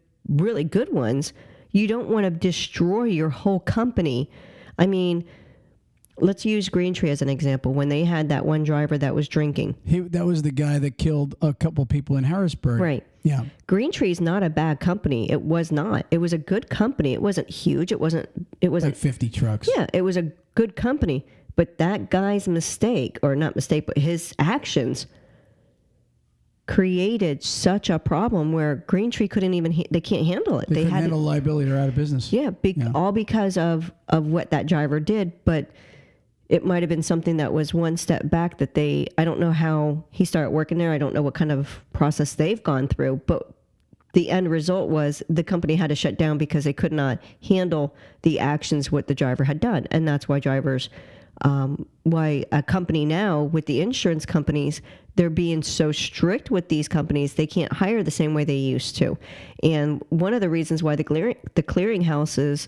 ones, you don't want to destroy your whole company. I mean, let's use Green Tree as an example. When they had that one driver that was drinking. That was the guy that killed a couple people in Harrisburg. Right. Yeah. Green Tree is not a bad company. It was not. It was a good company. It wasn't huge. It wasn't like 50 trucks. Yeah, it was a good company. But that guy's mistake, or not mistake, but his actions created such a problem where Green Tree couldn't even, they can't handle it. They couldn't handle liability. They're out of business. Yeah, all because of what that driver did. But it might have been something that was one step back that I don't know how he started working there. I don't know what kind of process they've gone through. But the end result was the company had to shut down because they could not handle the actions what the driver had done. And that's why why a company now with the insurance companies, they're being so strict with these companies, they can't hire the same way they used to. And one of the reasons why the clearinghouse is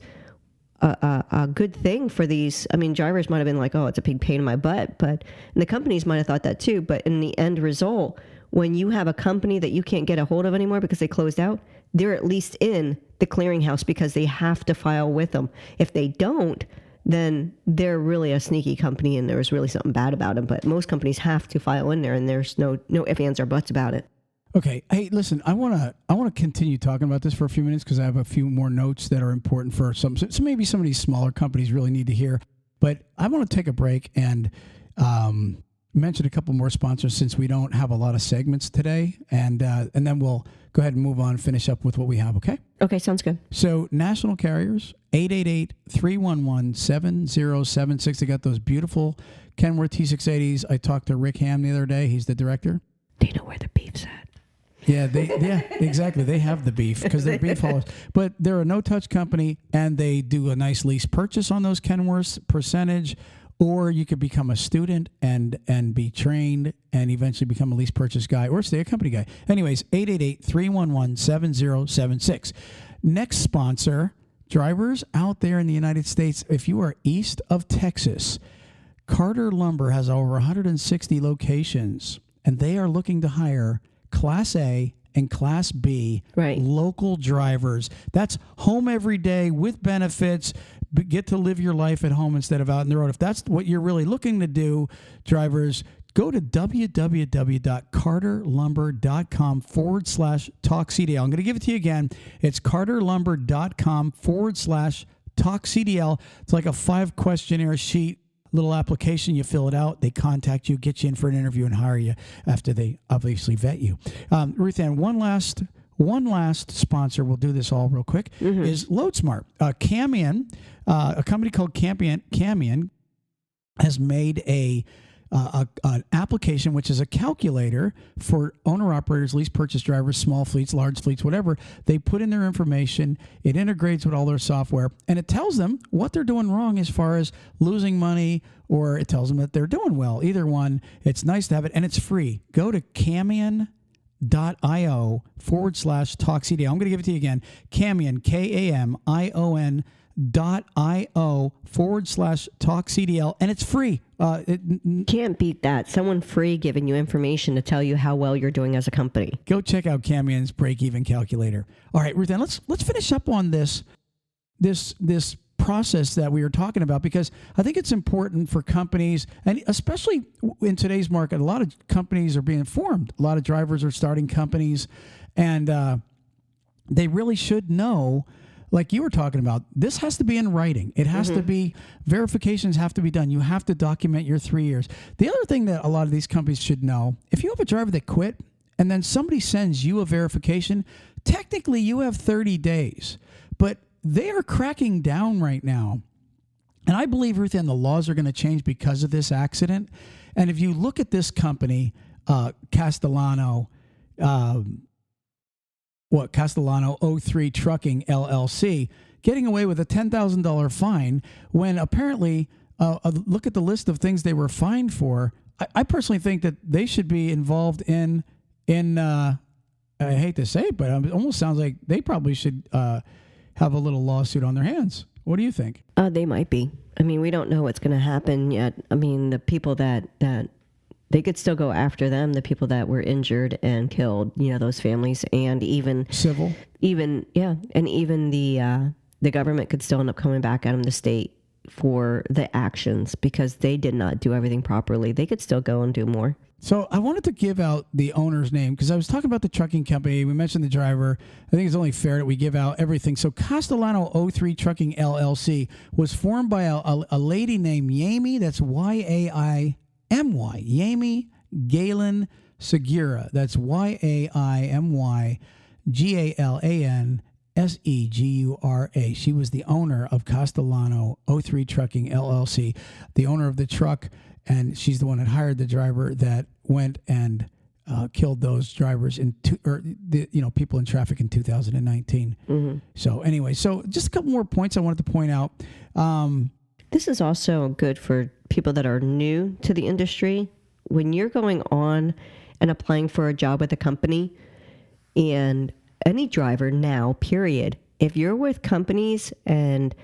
a good thing for these, drivers might have been like, oh, it's a big pain in my butt, and the companies might have thought that too. But in the end result, when you have a company that you can't get a hold of anymore because they closed out, they're at least in the clearinghouse because they have to file with them. If they don't, then they're really a sneaky company and there's really something bad about them. But most companies have to file in there and there's no ifs, ands, or buts about it. Okay. Hey, listen, I want to continue talking about this for a few minutes because I have a few more notes that are important for some. So maybe some of these smaller companies really need to hear. But I want to take a break and mention a couple more sponsors since we don't have a lot of segments today. And then we'll go ahead and move on and finish up with what we have, okay? Okay, sounds good. So national carriers, 888-311-7076. They got those beautiful Kenworth T680s. I talked to Rick Ham the other day. He's the director. They know where the beef's at. Yeah, exactly. They have the beef because they're beef haulers. But they're a no-touch company, and they do a nice lease purchase on those Kenworths, percentage, or you could become a student and be trained and eventually become a lease purchase guy or stay a company guy. Anyways, 888-311-7076. Next sponsor, drivers out there in the United States, if you are east of Texas, Carter Lumber has over 160 locations, and they are looking to hire Class A and Class B local drivers. That's home every day with benefits. Get to live your life at home instead of out on the road. If that's what you're really looking to do, drivers, go to www.carterlumber.com/TalkCDL. I'm going to give it to you again. It's carterlumber.com/TalkCDL. It's like a 5-questionnaire sheet, little application. You fill it out. They contact you, get you in for an interview, and hire you after they obviously vet you. Ruth Ann, one last sponsor, we'll do this all real quick, is LoadSmart. Camion, a company called Camion has made an application, which is a calculator for owner-operators, lease purchase drivers, small fleets, large fleets, whatever. They put in their information. It integrates with all their software, and it tells them what they're doing wrong as far as losing money, or it tells them that they're doing well. Either one, it's nice to have it, and it's free. Go to Camion.io/TalkCDL. I'm going to give it to you again. Camion, Kamion.io/TalkCDL, and it's free. Can't beat that. Someone free giving you information to tell you how well you're doing as a company. Go check out Camion's break-even calculator. All right, Ruth Ann, let's finish up on this process that we were talking about, because I think it's important for companies, and especially in today's market, a lot of companies are being formed. A lot of drivers are starting companies, and they really should know, like you were talking about, this has to be in writing. It has to be, verifications have to be done. You have to document your 3 years. The other thing that a lot of these companies should know, if you have a driver that quit and then somebody sends you a verification, technically you have 30 days. But they are cracking down right now. And I believe, Ruth Ann, the laws are going to change because of this accident. And if you look at this company, Castellano, Castellano 03 Trucking LLC, getting away with a $10,000 fine when apparently, look at the list of things they were fined for. I personally think that they should be involved in I hate to say it, but it almost sounds like they probably should have a little lawsuit on their hands. What do you think? They might be. I mean, we don't know what's going to happen yet. I mean, the people that they could still go after them, the people that were injured and killed, those families, and even civil, and even the government could still end up coming back at them, the state, for the actions, because they did not do everything properly. They could still go and do more. So I wanted to give out the owner's name, because I was talking about the trucking company. We mentioned the driver. I think it's only fair that we give out everything. So Castellano 03 Trucking LLC was formed by a lady named Yaimy, that's Yaimy, Yaimy Galan Segura. That's YAIMY-GALANSEGURA. She was the owner of Castellano 03 Trucking LLC, the owner of the truck, and she's the one that hired the driver that went and killed those drivers people in traffic in 2019. So anyway, so just a couple more points I wanted to point out. This is also good for people that are new to the industry. When you're going on and applying for a job with a company, and any driver now, period, if you're with companies and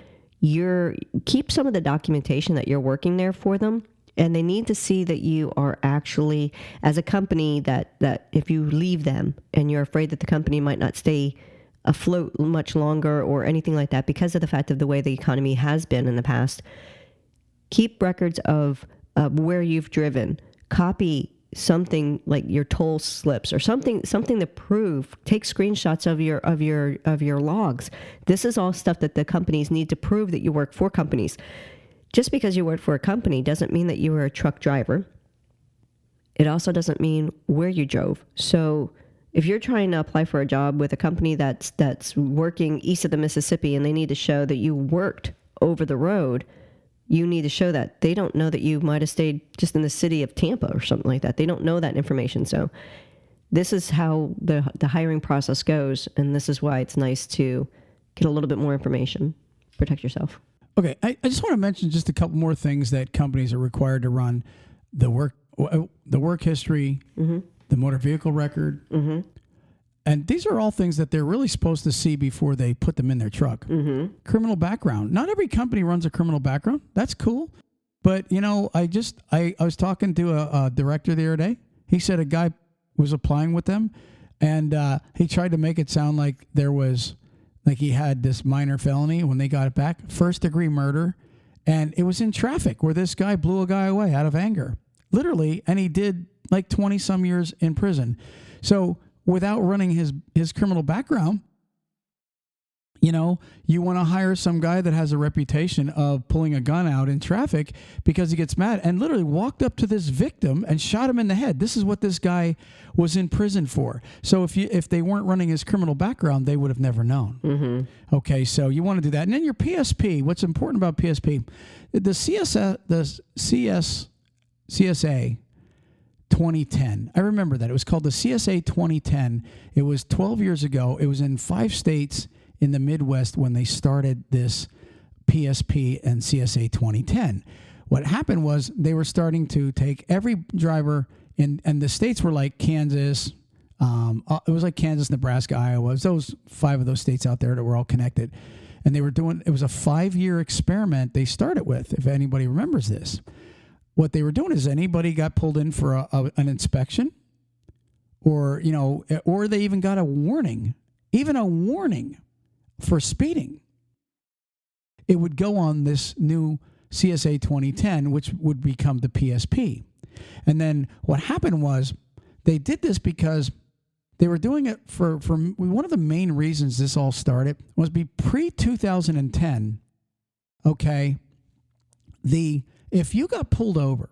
keep some of the documentation that you're working there for them, and they need to see that you are actually, as a company, that if you leave them and you're afraid that the company might not stay afloat much longer or anything like that because of the fact of the way the economy has been in the past, keep records of where you've driven. Copy something like your toll slips or something to prove. Take screenshots of your logs. This is all stuff that the companies need to prove that you work for companies. Just because you work for a company doesn't mean that you were a truck driver. It also doesn't mean where you drove. So if you're trying to apply for a job with a company that's working east of the Mississippi and they need to show that you worked over the road, you need to show that. They don't know that you might have stayed just in the city of Tampa or something like that. They don't know that information. So this is how the hiring process goes, and this is why it's nice to get a little bit more information. Protect yourself. Okay, I just want to mention just a couple more things that companies are required to run: the work history, the motor vehicle record, and these are all things that they're really supposed to see before they put them in their truck. Criminal background. Not every company runs a criminal background. That's cool, but I was talking to a director the other day. He said a guy was applying with them, and he tried to make it sound like there was. Like he had this minor felony when they got it back, 1st-degree murder, and it was in traffic where this guy blew a guy away out of anger, literally, and he did like 20-some years in prison. So without running his criminal background, you want to hire some guy that has a reputation of pulling a gun out in traffic because he gets mad and literally walked up to this victim and shot him in the head. This is what this guy was in prison for. So if they weren't running his criminal background, they would have never known. Okay, so you want to do that. And then your PSP, what's important about PSP, the CSA 2010. I remember that. It was called the CSA 2010. It was 12 years ago. It was in 5 states in the Midwest when they started this PSP and CSA 2010. What happened was they were starting to take every driver and the states were like Kansas. It was like Kansas, Nebraska, Iowa. It was those 5 of those states out there that were all connected. And it was a 5-year experiment they started with, if anybody remembers this. What they were doing is anybody got pulled in for an inspection or they even got a warning for speeding. It would go on this new CSA 2010, which would become the PSP. And then what happened was they did this because they were doing it for one of the main reasons this all started was pre-2010. Okay. If you got pulled over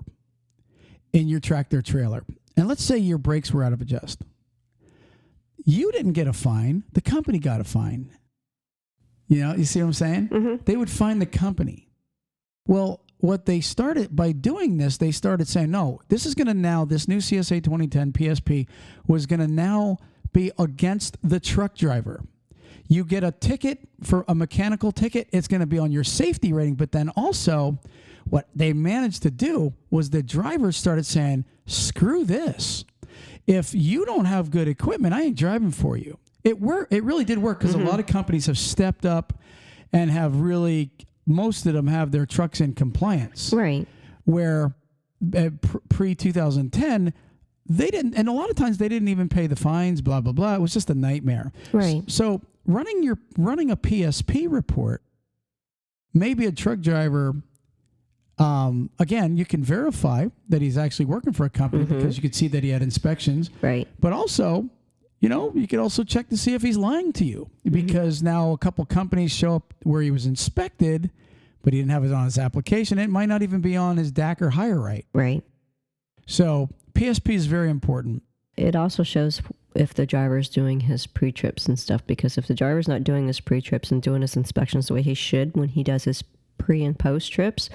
in your tractor trailer, and let's say your brakes were out of adjust, you didn't get a fine. The company got a fine. You see what I'm saying? They would fine the company. Well, what they started by doing this, they started saying, no, this new CSA 2010 PSP was going to now be against the truck driver. You get a ticket for a mechanical ticket, it's going to be on your safety rating. But then also what they managed to do was the drivers started saying, screw this. If you don't have good equipment, I ain't driving for you. It really did work because a lot of companies have stepped up and have really, most of them have their trucks in compliance. Right. Where pre-2010, they didn't, and a lot of times they didn't even pay the fines, blah, blah, blah. It was just a nightmare. Right. So running a PSP report, maybe a truck driver, again, you can verify that he's actually working for a company because you could see that he had inspections. Right. But also, you could also check to see if he's lying to you because now a couple companies show up where he was inspected, but he didn't have it on his application. It might not even be on his DAC or hire right. Right. So PSP is very important. It also shows if the driver's doing his pre-trips and stuff, because if the driver's not doing his pre-trips and doing his inspections the way he should when he does his pre and post trips,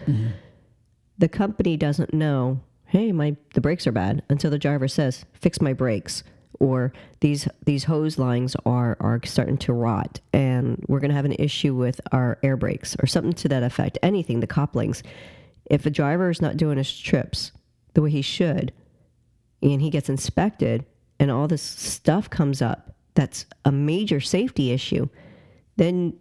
the company doesn't know, hey, the brakes are bad until the driver says, fix my brakes. Or these hose lines are starting to rot and we're going to have an issue with our air brakes or something to that effect. Anything, the couplings. If a driver is not doing his trips the way he should and he gets inspected and all this stuff comes up, that's a major safety issue, then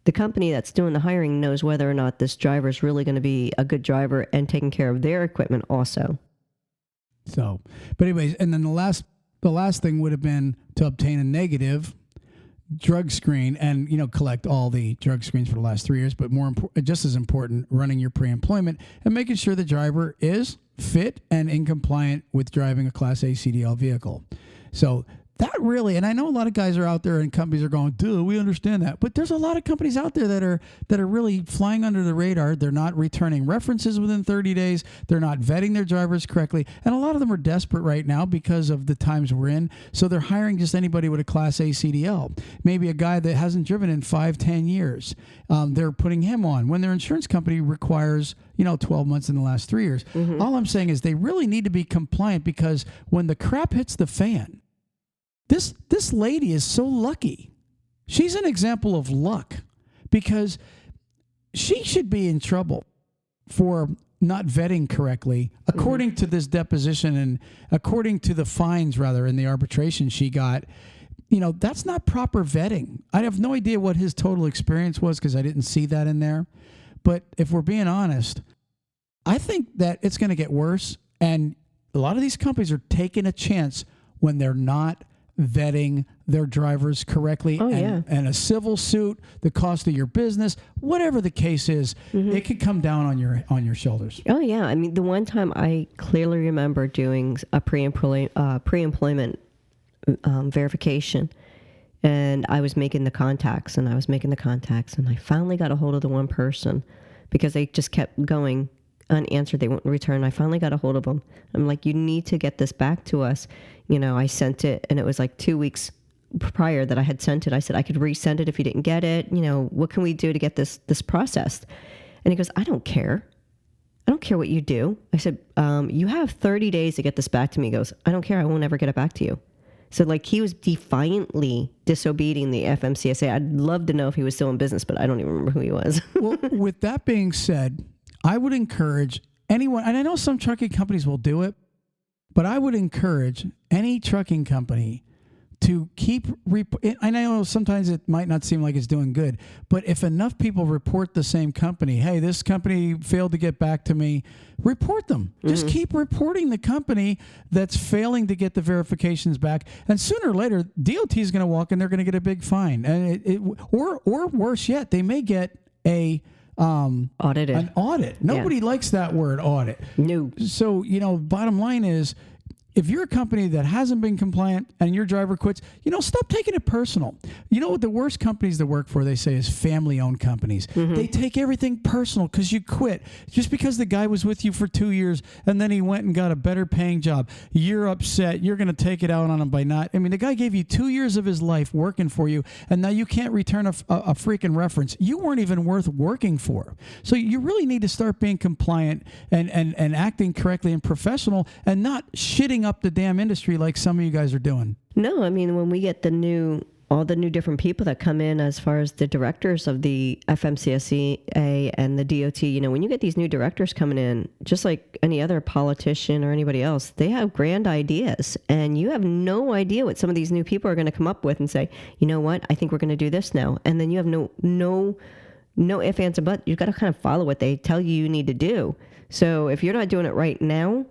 the company that's doing the hiring knows whether or not this driver is really going to be a good driver and taking care of their equipment also. So, but anyways, and then the last thing would have been to obtain a negative drug screen and, collect all the drug screens for the last 3 years. But just as important, running your pre-employment and making sure the driver is fit and in compliant with driving a Class A CDL vehicle. So that really, and I know a lot of guys are out there and companies are going, duh, we understand that. But there's a lot of companies out there that are really flying under the radar. They're not returning references within 30 days. They're not vetting their drivers correctly. And a lot of them are desperate right now because of the times we're in. So they're hiring just anybody with a Class A CDL. Maybe a guy that hasn't driven in 5-10 years. They're putting him on when their insurance company requires 12 months in the last 3 years. All I'm saying is they really need to be compliant because when the crap hits the fan, This lady is so lucky. She's an example of luck because she should be in trouble for not vetting correctly, according to this deposition and according to the fines, rather, in the arbitration she got. That's not proper vetting. I have no idea what his total experience was because I didn't see that in there. But if we're being honest, I think that it's going to get worse. And a lot of these companies are taking a chance when they're not vetting their drivers correctly. And a civil suit, the cost of your business, whatever the case is, it could come down on your shoulders. Oh, yeah. I mean, the one time I clearly remember doing a pre-employment verification, and I was making the contacts, and I finally got a hold of the one person because they just kept going unanswered. They wouldn't return. I finally got a hold of them. I'm like, you need to get this back to us. I sent it, and it was like 2 weeks prior that I had sent it. I said I could resend it if you didn't get it. What can we do to get this processed? And he goes, I don't care. I don't care what you do. I said, you have 30 days to get this back to me. He goes, I don't care. I won't ever get it back to you. So like he was defiantly disobeying the FMCSA. I'd love to know if he was still in business, but I don't even remember who he was. Well, with that being said, I would encourage anyone, and I know some trucking companies will do it, but I would encourage any trucking company to keep, I know sometimes it might not seem like it's doing good, but if enough people report the same company, hey, this company failed to get back to me, report them. Just keep reporting the company that's failing to get the verifications back. And sooner or later, DOT is going to walk in, they're going to get a big fine. And or worse yet, they may get audited. An audit. Nobody likes that word, audit. No. So, bottom line is, if you're a company that hasn't been compliant and your driver quits, stop taking it personal. What the worst companies to work for, they say, is family-owned companies. They take everything personal because you quit. Just because the guy was with you for 2 years and then he went and got a better paying job, you're upset. You're going to take it out on him by not. I mean, the guy gave you 2 years of his life working for you, and now you can't return a freaking reference. You weren't even worth working for. So you really need to start being compliant and acting correctly and professional and not shitting up the damn industry like some of you guys are doing. No, I mean, when we get all the new different people that come in as far as the directors of the FMCSA and the DOT, when you get these new directors coming in, just like any other politician or anybody else, they have grand ideas, and you have no idea what some of these new people are going to come up with and say, you know what, I think we're going to do this now. And then you have no ifs, ands, and buts. You've got to kind of follow what they tell you need to do. So if you're not doing it right now,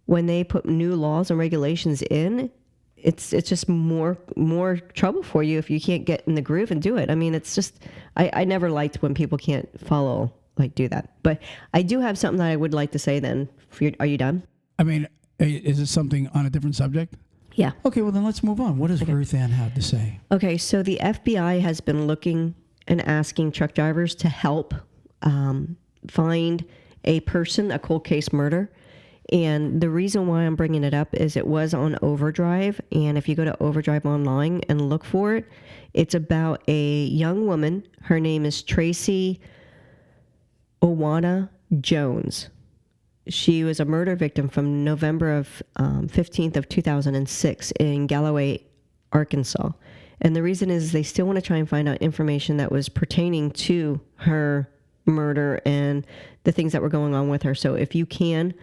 when they put new laws and regulations in, it's just more trouble for you if you can't get in the groove and do it. I mean, it's just, I never liked when people can't do that. But I do have something that I would like to say then. Are you done? I mean, is it something on a different subject? Yeah. Okay, well then let's move on. What does Ruth Ann have to say? Okay, so the FBI has been looking and asking truck drivers to help find a cold case murder. And the reason why I'm bringing it up is it was on Overdrive. And if you go to Overdrive online and look for it, it's about a young woman. Her name is Tracy Owana Jones. She was a murder victim from November of 15th of 2006 in Galloway, Arkansas. And the reason is they still want to try and find out information that was pertaining to her murder and the things that were going on with her. So if you can,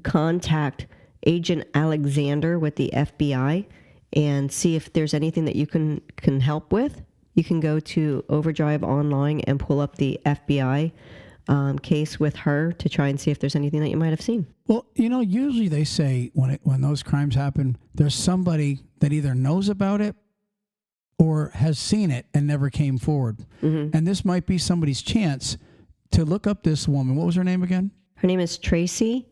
contact Agent Alexander with the FBI and see if there's anything that you can help with. You can go to Overdrive online and pull up the FBI case with her to try and see if there's anything that you might have seen. Well, usually they say when those crimes happen, there's somebody that either knows about it or has seen it and never came forward. And this might be somebody's chance to look up this woman. What was her name again? Her name is Tracy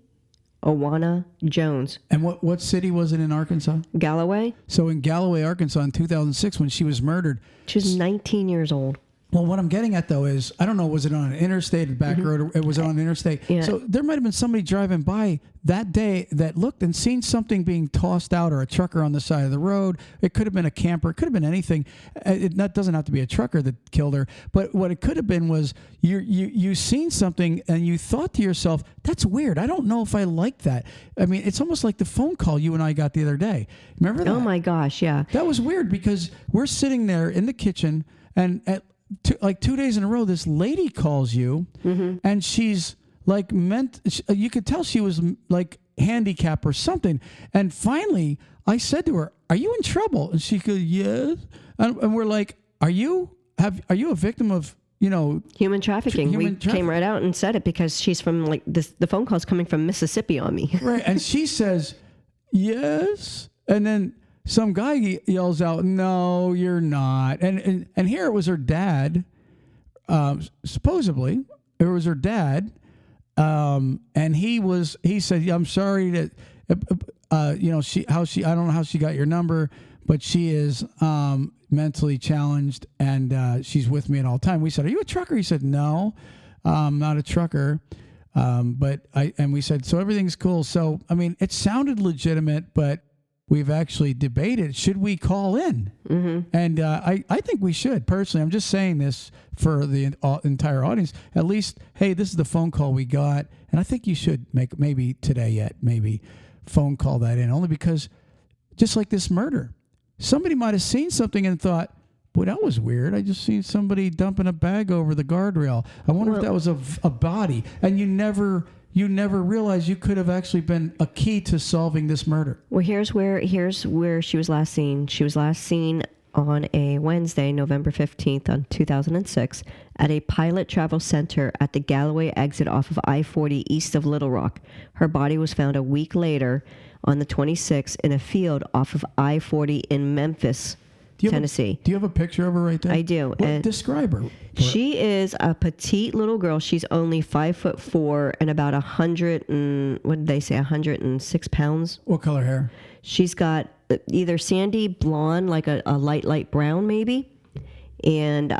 Owana Jones. And what city was it in Arkansas? Galloway. So in Galloway, Arkansas in 2006 when she was murdered. She was 19 years old. Well, what I'm getting at, though, is, I don't know, was it on an interstate, a back road, or it was on an interstate? Yeah. So there might have been somebody driving by that day that looked and seen something being tossed out, or a trucker on the side of the road. It could have been a camper. It could have been anything. That doesn't have to be a trucker that killed her. But what it could have been was you seen something and you thought to yourself, that's weird. I don't know if I like that. I mean, it's almost like the phone call you and I got the other day. Remember that? Oh, my gosh, yeah. That was weird because we're sitting there in the kitchen and like 2 days in a row, this lady calls you, and she's like you could tell she was like handicapped or something. And finally, I said to her, "Are you in trouble?" And she goes, "Yes." And we're like, "Are you a victim of?" Human trafficking. We came right out and said it because she's from like this. The phone call's coming from Mississippi on me. Right. And she says, "Yes." And then some guy yells out, "No, you're not." And here it was her dad. Supposedly it was her dad. And he said, "I'm sorry that, I don't know how she got your number, but she is, mentally challenged, and she's with me at all time." We said, "Are you a trucker?" He said, "No, I'm not a trucker." And we said, "So everything's cool." So, I mean, it sounded legitimate, but we've actually debated, should we call in? And I think we should. Personally, I'm just saying this for the entire audience. At least, hey, this is the phone call we got. And I think you should maybe today phone call that in. Only because, just like this murder, somebody might have seen something and thought, "Boy, that was weird. I just seen somebody dumping a bag over the guardrail. I wonder if that was a body." And you never realized you could have actually been a key to solving this murder. Well, here's where she was last seen. She was last seen on a Wednesday, November 15th, on 2006, at a Pilot Travel Center at the Galloway exit off of I-40 east of Little Rock. Her body was found a week later on the 26th in a field off of I-40 in Memphis, Tennessee. Do you have a picture of her right there? I do. And describe her. She is a petite little girl. She's only 5'4" and about 106 pounds. What color hair? She's got either sandy blonde, like a light brown maybe. And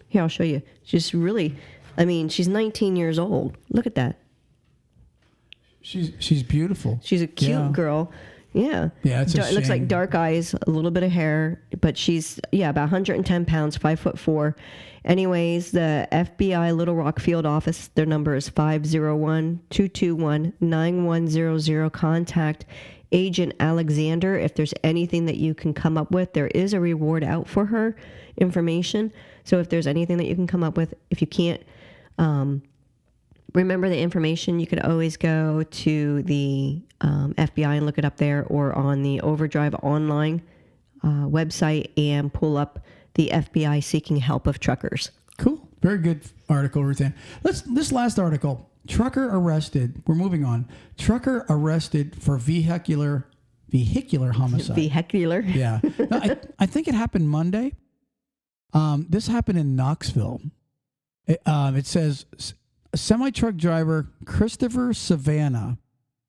here, I'll show you. She's really, she's 19 years old. Look at that. She's beautiful. She's a cute girl. Yeah. Yeah, it's a shame. It looks like dark eyes, a little bit of hair, but she's, about 110 pounds, 5'4". Anyways, the FBI Little Rock field office, their number is 501-221-9100. Contact Agent Alexander if there's anything that you can come up with. There is a reward out for her information. So if there's anything that you can come up with, if you can't remember the information, you could always go to the FBI and look it up there, or on the Overdrive online website and pull up the FBI seeking help of truckers. Cool. Very good article, Ruthann. This last article, trucker arrested. We're moving on. Trucker arrested for vehicular homicide. Vehicular? Yeah. No, I think it happened Monday. This happened in Knoxville. It says semi-truck driver Christopher Savannah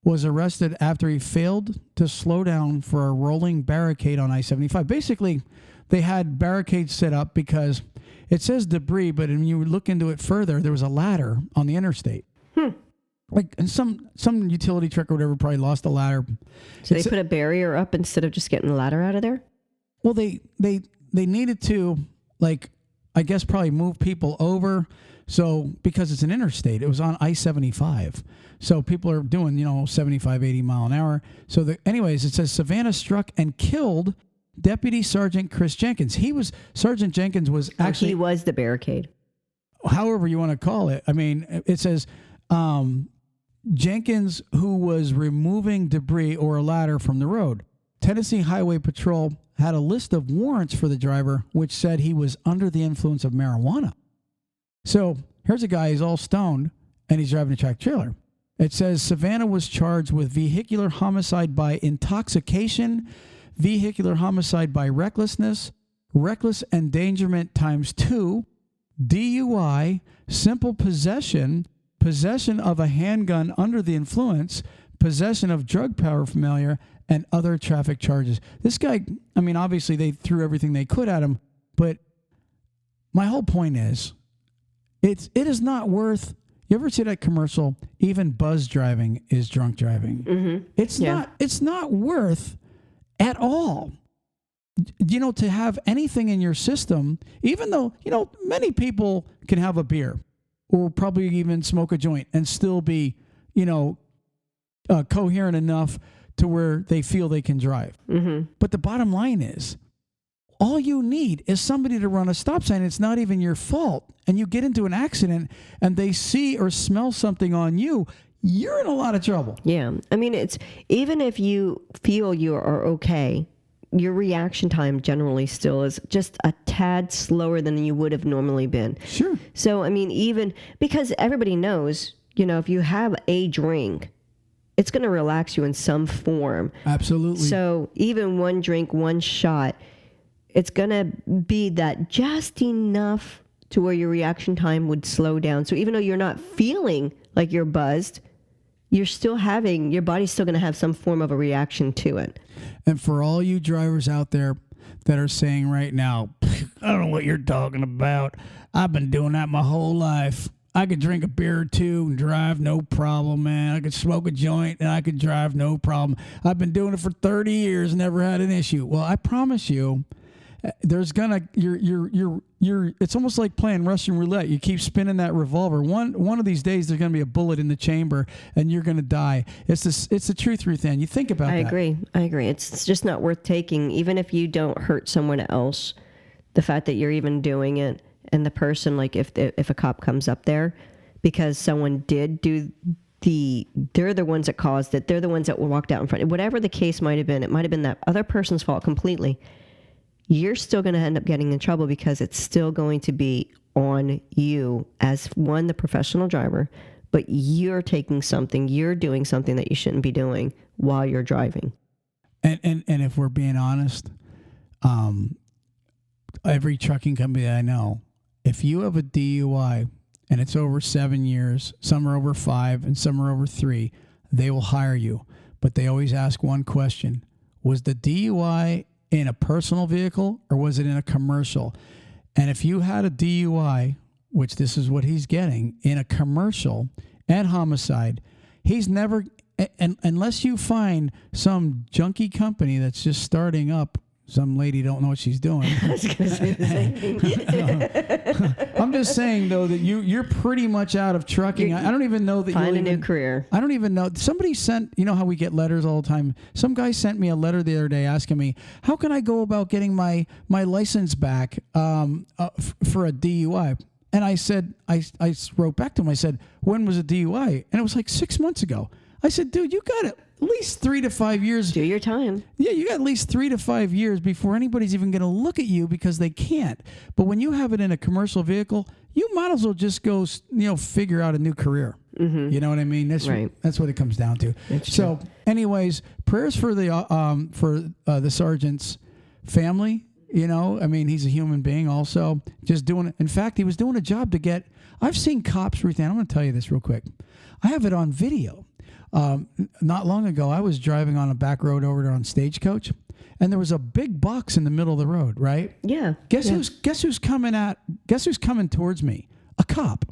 was arrested after he failed to slow down for a rolling barricade on I-75. Basically, they had barricades set up because it says debris, but when you look into it further, there was a ladder on the interstate. Like, and some utility truck or whatever probably lost the ladder. So they put a barrier up instead of just getting the ladder out of there? Well, they needed to, like, I guess probably move people over. So, because it's an interstate, it was on I-75. So people are doing, 75, 80 mile an hour. So anyways, it says Savannah struck and killed Deputy Sergeant Chris Jenkins. Sergeant Jenkins was actually... he was the barricade. However you want to call it. I mean, it says Jenkins, who was removing debris or a ladder from the road. Tennessee Highway Patrol had a list of warrants for the driver, which said he was under the influence of marijuana. So here's a guy, he's all stoned, and he's driving a track trailer. It says Savannah was charged with vehicular homicide by intoxication, vehicular homicide by recklessness, reckless endangerment ×2, DUI, simple possession, possession of a handgun under the influence, possession of drug paraphernalia, and other traffic charges. This guy, I mean, obviously they threw everything they could at him, but my whole point is, it is not worth. You ever see that commercial? Even buzz driving is drunk driving. Mm-hmm. It's not worth at all. To have anything in your system, even though many people can have a beer or probably even smoke a joint and still be coherent enough to where they feel they can drive. Mm-hmm. But the bottom line is, all you need is somebody to run a stop sign. It's not even your fault. And you get into an accident and they see or smell something on you, you're in a lot of trouble. Yeah. I mean, it's even if you feel you are okay, your reaction time generally still is just a tad slower than you would have normally been. Sure. So, I mean, even because everybody knows, if you have a drink, it's going to relax you in some form. Absolutely. So even one drink, one shot, it's going to be that just enough to where your reaction time would slow down. So even though you're not feeling like you're buzzed, your body's still going to have some form of a reaction to it. And for all you drivers out there that are saying right now, I don't know what you're talking about. I've been doing that my whole life. I could drink a beer or two and drive, no problem, man. I could smoke a joint and I could drive, no problem. I've been doing it for 30 years, never had an issue. Well, I promise you, there's gonna it's almost like playing Russian roulette. You keep spinning that revolver. One of these days there's gonna be a bullet in the chamber and you're gonna die. It's the truth, Ruth Ann. You think about that. I agree. It's just not worth taking, even if you don't hurt someone else. The fact that you're even doing it, and the person, like if a cop comes up there because someone did do they're the ones that caused it. They're the ones that walked out in front. Whatever the case might have been, it might have been that other person's fault completely. You're still going to end up getting in trouble because it's still going to be on you as the professional driver, but you're doing something that you shouldn't be doing while you're driving. And if we're being honest, every trucking company that I know, if you have a DUI and it's over 7 years, some are over 5 and some are over 3, they will hire you. But they always ask one question: was the DUI in a personal vehicle or was it in a commercial? And if you had a DUI, which this is what he's getting, in a commercial and homicide, he's never, unless you find some junky company that's just starting up, some lady don't know what she's doing. I was going to say the same thing. I'm just saying, though, that you're pretty much out of trucking. I don't even know that find a new career. I don't even know. Somebody sent, how we get letters all the time. Some guy sent me a letter the other day asking me, how can I go about getting my license back for a DUI? And I said, I wrote back to him. I said, when was a DUI? And it was like 6 months ago. I said, dude, you got at least 3 to 5 years. Do your time. Yeah, you got at least 3 to 5 years before anybody's even going to look at you because they can't. But when you have it in a commercial vehicle, you might as well just go, figure out a new career. Mm-hmm. You know what I mean? That's right. That's what it comes down to. So, anyways, prayers for the sergeant's family. He's a human being also. Just doing it. In fact, he was doing a job to get. I've seen cops, Ruth Ann. I'm going to tell you this real quick. I have it on video. Not long ago, I was driving on a back road over there on Stagecoach, and there was a big box in the middle of the road, right? Yeah. Guess who's coming towards me? A cop.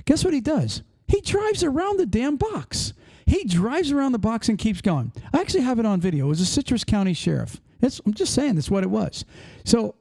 Guess what he does? He drives around the damn box. He drives around the box and keeps going. I actually have it on video. It was a Citrus County sheriff. I'm just saying that's what it was. So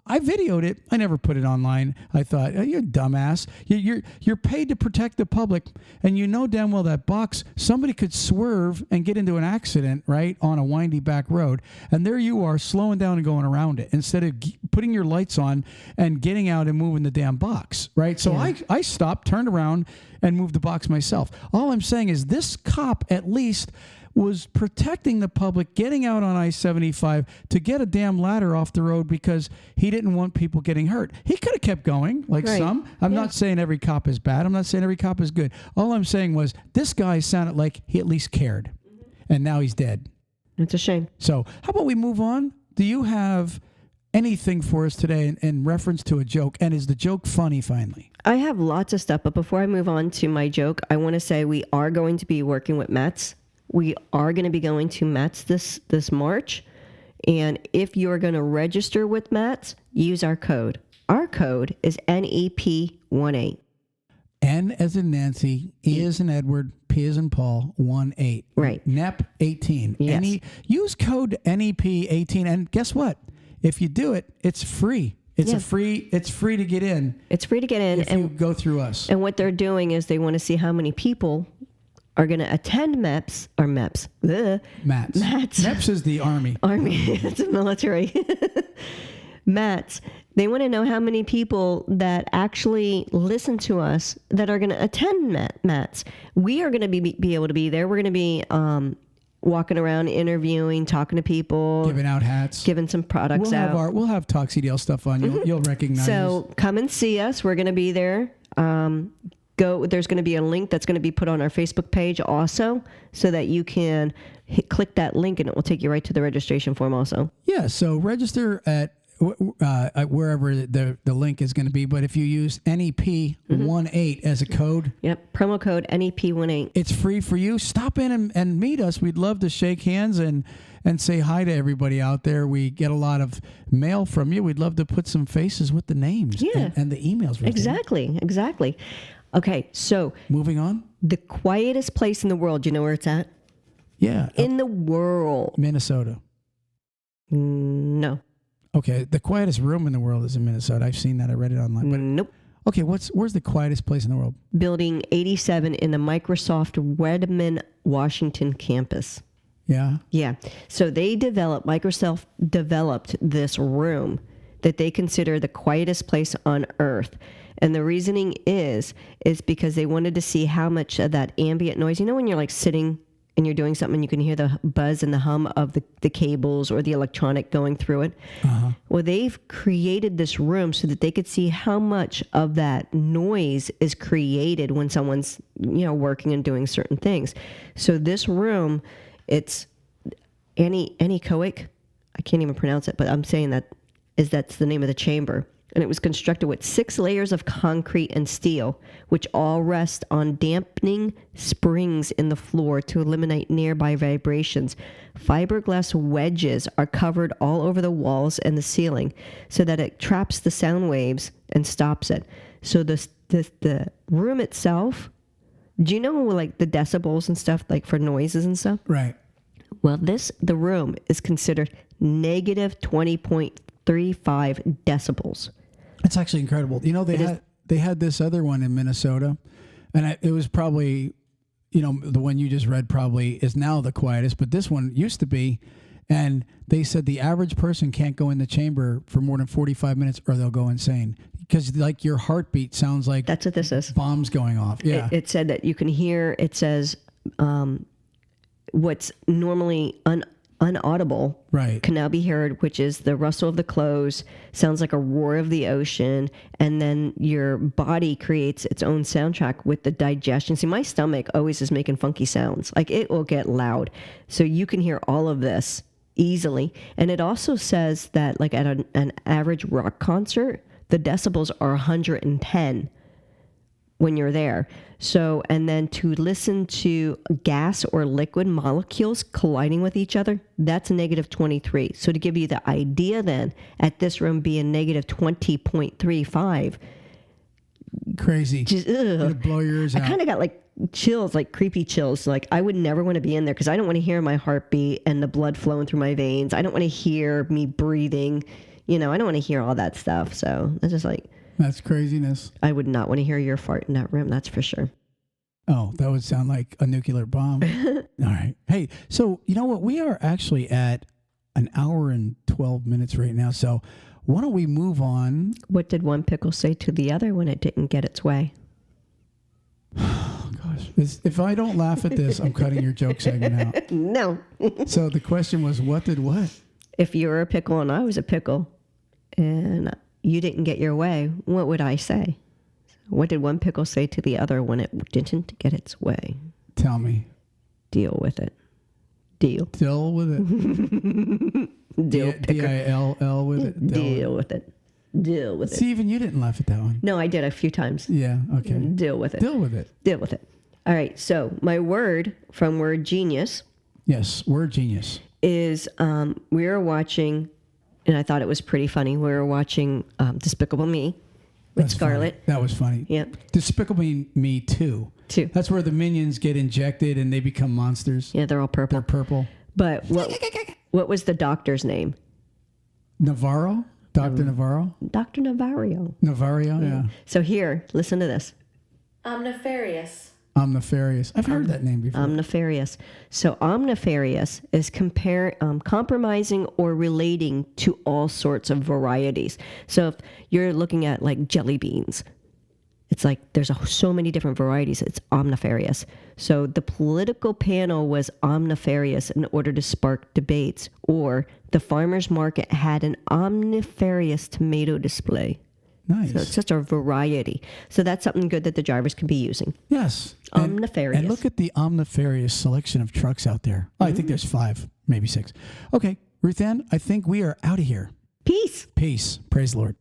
I videoed it. I never put it online. I thought, you're a dumbass. You're paid to protect the public, and you know damn well that box, somebody could swerve and get into an accident, right, on a windy back road, and there you are slowing down and going around it instead of putting your lights on and getting out and moving the damn box, right? So yeah. I stopped, turned around, and moved the box myself. All I'm saying is this cop at least was protecting the public, getting out on I-75 to get a damn ladder off the road because he didn't want people getting hurt. He could have kept going, like right. Some. I'm not saying every cop is bad. I'm not saying every cop is good. All I'm saying was this guy sounded like he at least cared, and now he's dead. It's a shame. So how about we move on? Do you have anything for us today in reference to a joke? And is the joke funny finally? I have lots of stuff, but before I move on to my joke, I want to say we are going to be working with Mets. We are going to be going to Mets this March. And if you're going to register with Mets, use our code. Our code is NEP18. N as in Nancy, E as in Edward, P as in Paul, 18. Right. NEP 18. Yes. Use code NEP 18. And guess what? If you do it, it's free. It's free to get in. It's free to get in. If you go through us. And what they're doing is they want to see how many people are going to attend MEPS or MEPS. Mats. MEPS is the Army. It's the military. Mats, they want to know how many people that actually listen to us that are going to attend Mats. We are going to be able to be there. We're going to be walking around, interviewing, talking to people, Giving out hats, giving some products out. We'll have TalkCDL stuff on. You'll recognize So us. come and see us. We're going to be there. There's going to be a link that's going to be put on our Facebook page also, so that you can click that link and it will take you right to the registration form also. Yeah, so register at wherever the link is going to be. But if you use NEP18 as a code, Yep, promo code NEP18. it's free for you. Stop in and meet us. We'd love to shake hands and say hi to everybody out there. We get a lot of mail from you. We'd love to put some faces with the names and the emails. Exactly. Okay, so moving on. The quietest place in the world, do you know where it's at? Yeah. In the world. Minnesota. No. Okay, the quietest room in the world is in Minnesota. I've seen that. I read it online. But, nope. Okay, where's the quietest place in the world? Building 87 in the Microsoft Redmond, Washington campus. Yeah? Yeah. So Microsoft developed this room that they consider the quietest place on earth. And the reasoning is because they wanted to see how much of that ambient noise, when you're like sitting and you're doing something and you can hear the buzz and the hum of the cables or the electronic going through it. Uh-huh. Well, they've created this room so that they could see how much of that noise is created when someone's, working and doing certain things. So this room, it's anechoic. I can't even pronounce it, but I'm saying that's the name of the chamber. And it was constructed with 6 layers of concrete and steel, which all rest on dampening springs in the floor to eliminate nearby vibrations. Fiberglass wedges are covered all over the walls and the ceiling so that it traps the sound waves and stops it. So the room itself, do you know like the decibels and stuff, like for noises and stuff? Right. Well, the room is considered negative 20.35 decibels. It's actually incredible. They had this other one in Minnesota, and it was probably, the one you just read probably is now the quietest, but this one used to be, and they said the average person can't go in the chamber for more than 45 minutes or they'll go insane because like your heartbeat sounds like that's what this is. Bombs going off. Yeah. It said that you can hear. It says what's normally unaudible can now be heard, which is the rustle of the clothes, sounds like a roar of the ocean, and then your body creates its own soundtrack with the digestion. See, my stomach always is making funky sounds. Like it will get loud. So you can hear all of this easily. And it also says that like at an average rock concert, the decibels are 110 when you're there. So, and then to listen to gas or liquid molecules colliding with each other, that's a negative 23. So to give you the idea then, at this room being negative 20.35. Crazy. It'll blow your ears out. I kind of got like chills, like creepy chills. Like I would never want to be in there because I don't want to hear my heartbeat and the blood flowing through my veins. I don't want to hear me breathing. I don't want to hear all that stuff. So it's just like, that's craziness. I would not want to hear your fart in that room. That's for sure. Oh, that would sound like a nuclear bomb. All right. Hey, so you know what? We are actually at an hour and 12 minutes right now. So why don't we move on? What did one pickle say to the other when it didn't get its way? Oh, gosh. If I don't laugh at this, I'm cutting your joke segment out. No. So the question was, what did what? If you were a pickle and I was a pickle and you didn't get your way, what would I say? What did one pickle say to the other when it didn't get its way? Tell me. Deal with it. Deal. Deal with it. D-I-L-L with it. Deal with it. Deal with it. See, even you didn't laugh at that one. No, I did a few times. Yeah, okay. Deal with it. Deal with it. Deal with it. All right, so my word from Word Genius. Yes, Word Genius. Is we were watching, and I thought it was pretty funny. We were watching Despicable Me with Scarlett. Funny. That was funny. Yep. Despicable Me 2. That's where the minions get injected and they become monsters. Yeah, they're all purple. They're purple. But what was the doctor's name? Navarro? Dr. Navarro? Dr. Navarro. Navarro, yeah. So here, listen to this. I'm nefarious. Omnifarious. I've heard that name before. Omnifarious. So omnifarious is compromising or relating to all sorts of varieties. So if you're looking at like jelly beans, it's like there's so many different varieties. It's omnifarious. So the political panel was omnifarious in order to spark debates, or the farmers market had an omnifarious tomato display. Nice. So it's such a variety. So that's something good that the drivers can be using. Yes. Omnifarious. And look at the omnifarious selection of trucks out there. Oh, I think there's 5, maybe 6. Okay, Ruth Ann, I think we are out of here. Peace. Peace. Praise the Lord.